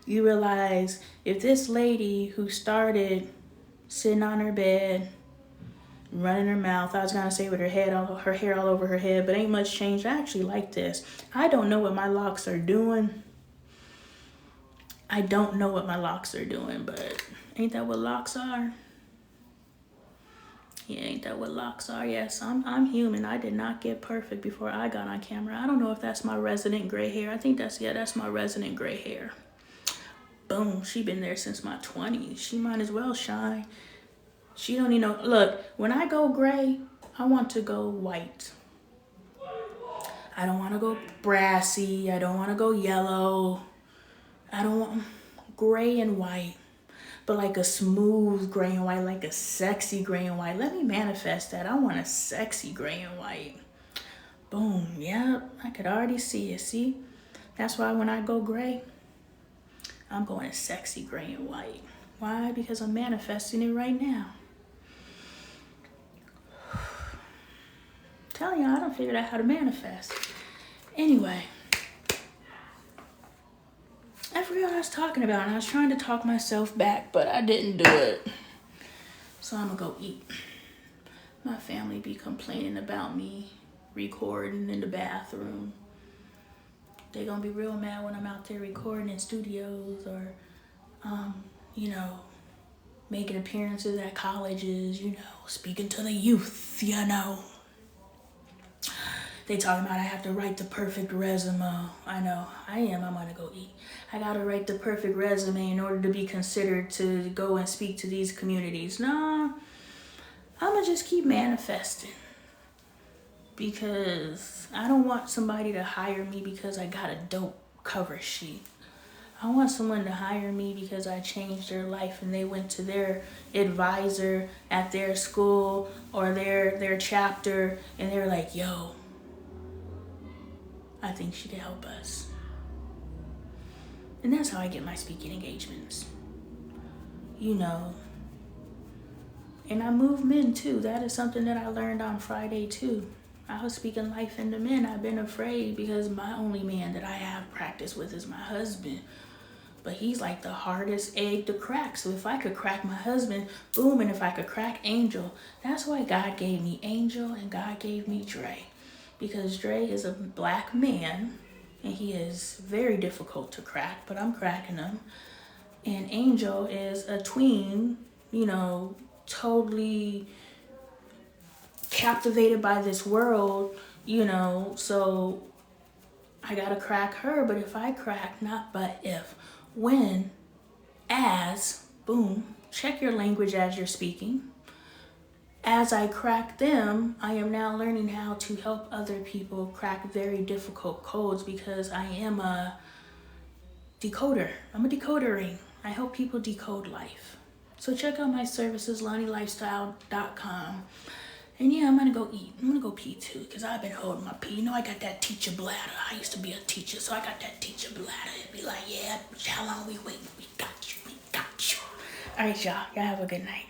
you realize if this lady who started sitting on her bed, running her mouth, I was gonna say with her hair all over her head, but ain't much changed. I actually like this. I don't know what my locks are doing. But ain't that what locks are? Yeah, ain't that what locks are? Yes, I'm human. I did not get perfect before I got on camera. I don't know if that's my resident gray hair. I think that's my resident gray hair. Boom, she been there since my 20s. She might as well shine. She don't need no, look, when I go gray, I want to go white. I don't want to go brassy. I don't want to go yellow. I don't want gray and white. But like a smooth gray and white, like a sexy gray and white. Let me manifest that. I want a sexy gray and white. Boom, yep, I could already see it, see? That's why when I go gray, I'm going a sexy gray and white. Why? Because I'm manifesting it right now. Telling y'all, I don't figure out how to manifest. Anyway, I forgot what I was talking about, and I was trying to talk myself back, but I didn't do it. So I'm gonna go eat. My family be complaining about me recording in the bathroom. They gonna be real mad when I'm out there recording in studios or, making appearances at colleges, speaking to the youth, They talking about I have to write the perfect resume. I know, I'm gonna go eat. I gotta write the perfect resume in order to be considered to go and speak to these communities. Nah, I'm gonna just keep manifesting. Because I don't want somebody to hire me because I got a dope cover sheet. I want someone to hire me because I changed their life and they went to their advisor at their school or their chapter and they're like, yo, I think she could help us. And that's how I get my speaking engagements. And I move men too. That is something that I learned on Friday too. I was speaking life into men. I've been afraid because my only man that I have practice with is my husband. But he's like the hardest egg to crack. So if I could crack my husband, boom, and if I could crack Angel, that's why God gave me Angel and God gave me Dre. Because Dre is a black man and he is very difficult to crack, but I'm cracking him. And Angel is a tween, totally captivated by this world, so I gotta crack her. But if I crack, not but if, when, as, boom, check your language as you're speaking. As I crack them, I am now learning how to help other people crack very difficult codes because I am a decoder. I'm a decoder ring. I help people decode life. So check out my services, LonnieLifestyle.com. And yeah, I'm gonna go eat. I'm gonna go pee too, because I've been holding my pee. You know, I got that teacher bladder. I used to be a teacher, so I got that teacher bladder. It'd be like, yeah, how long we waiting? We got you. All right, y'all. Y'all have a good night.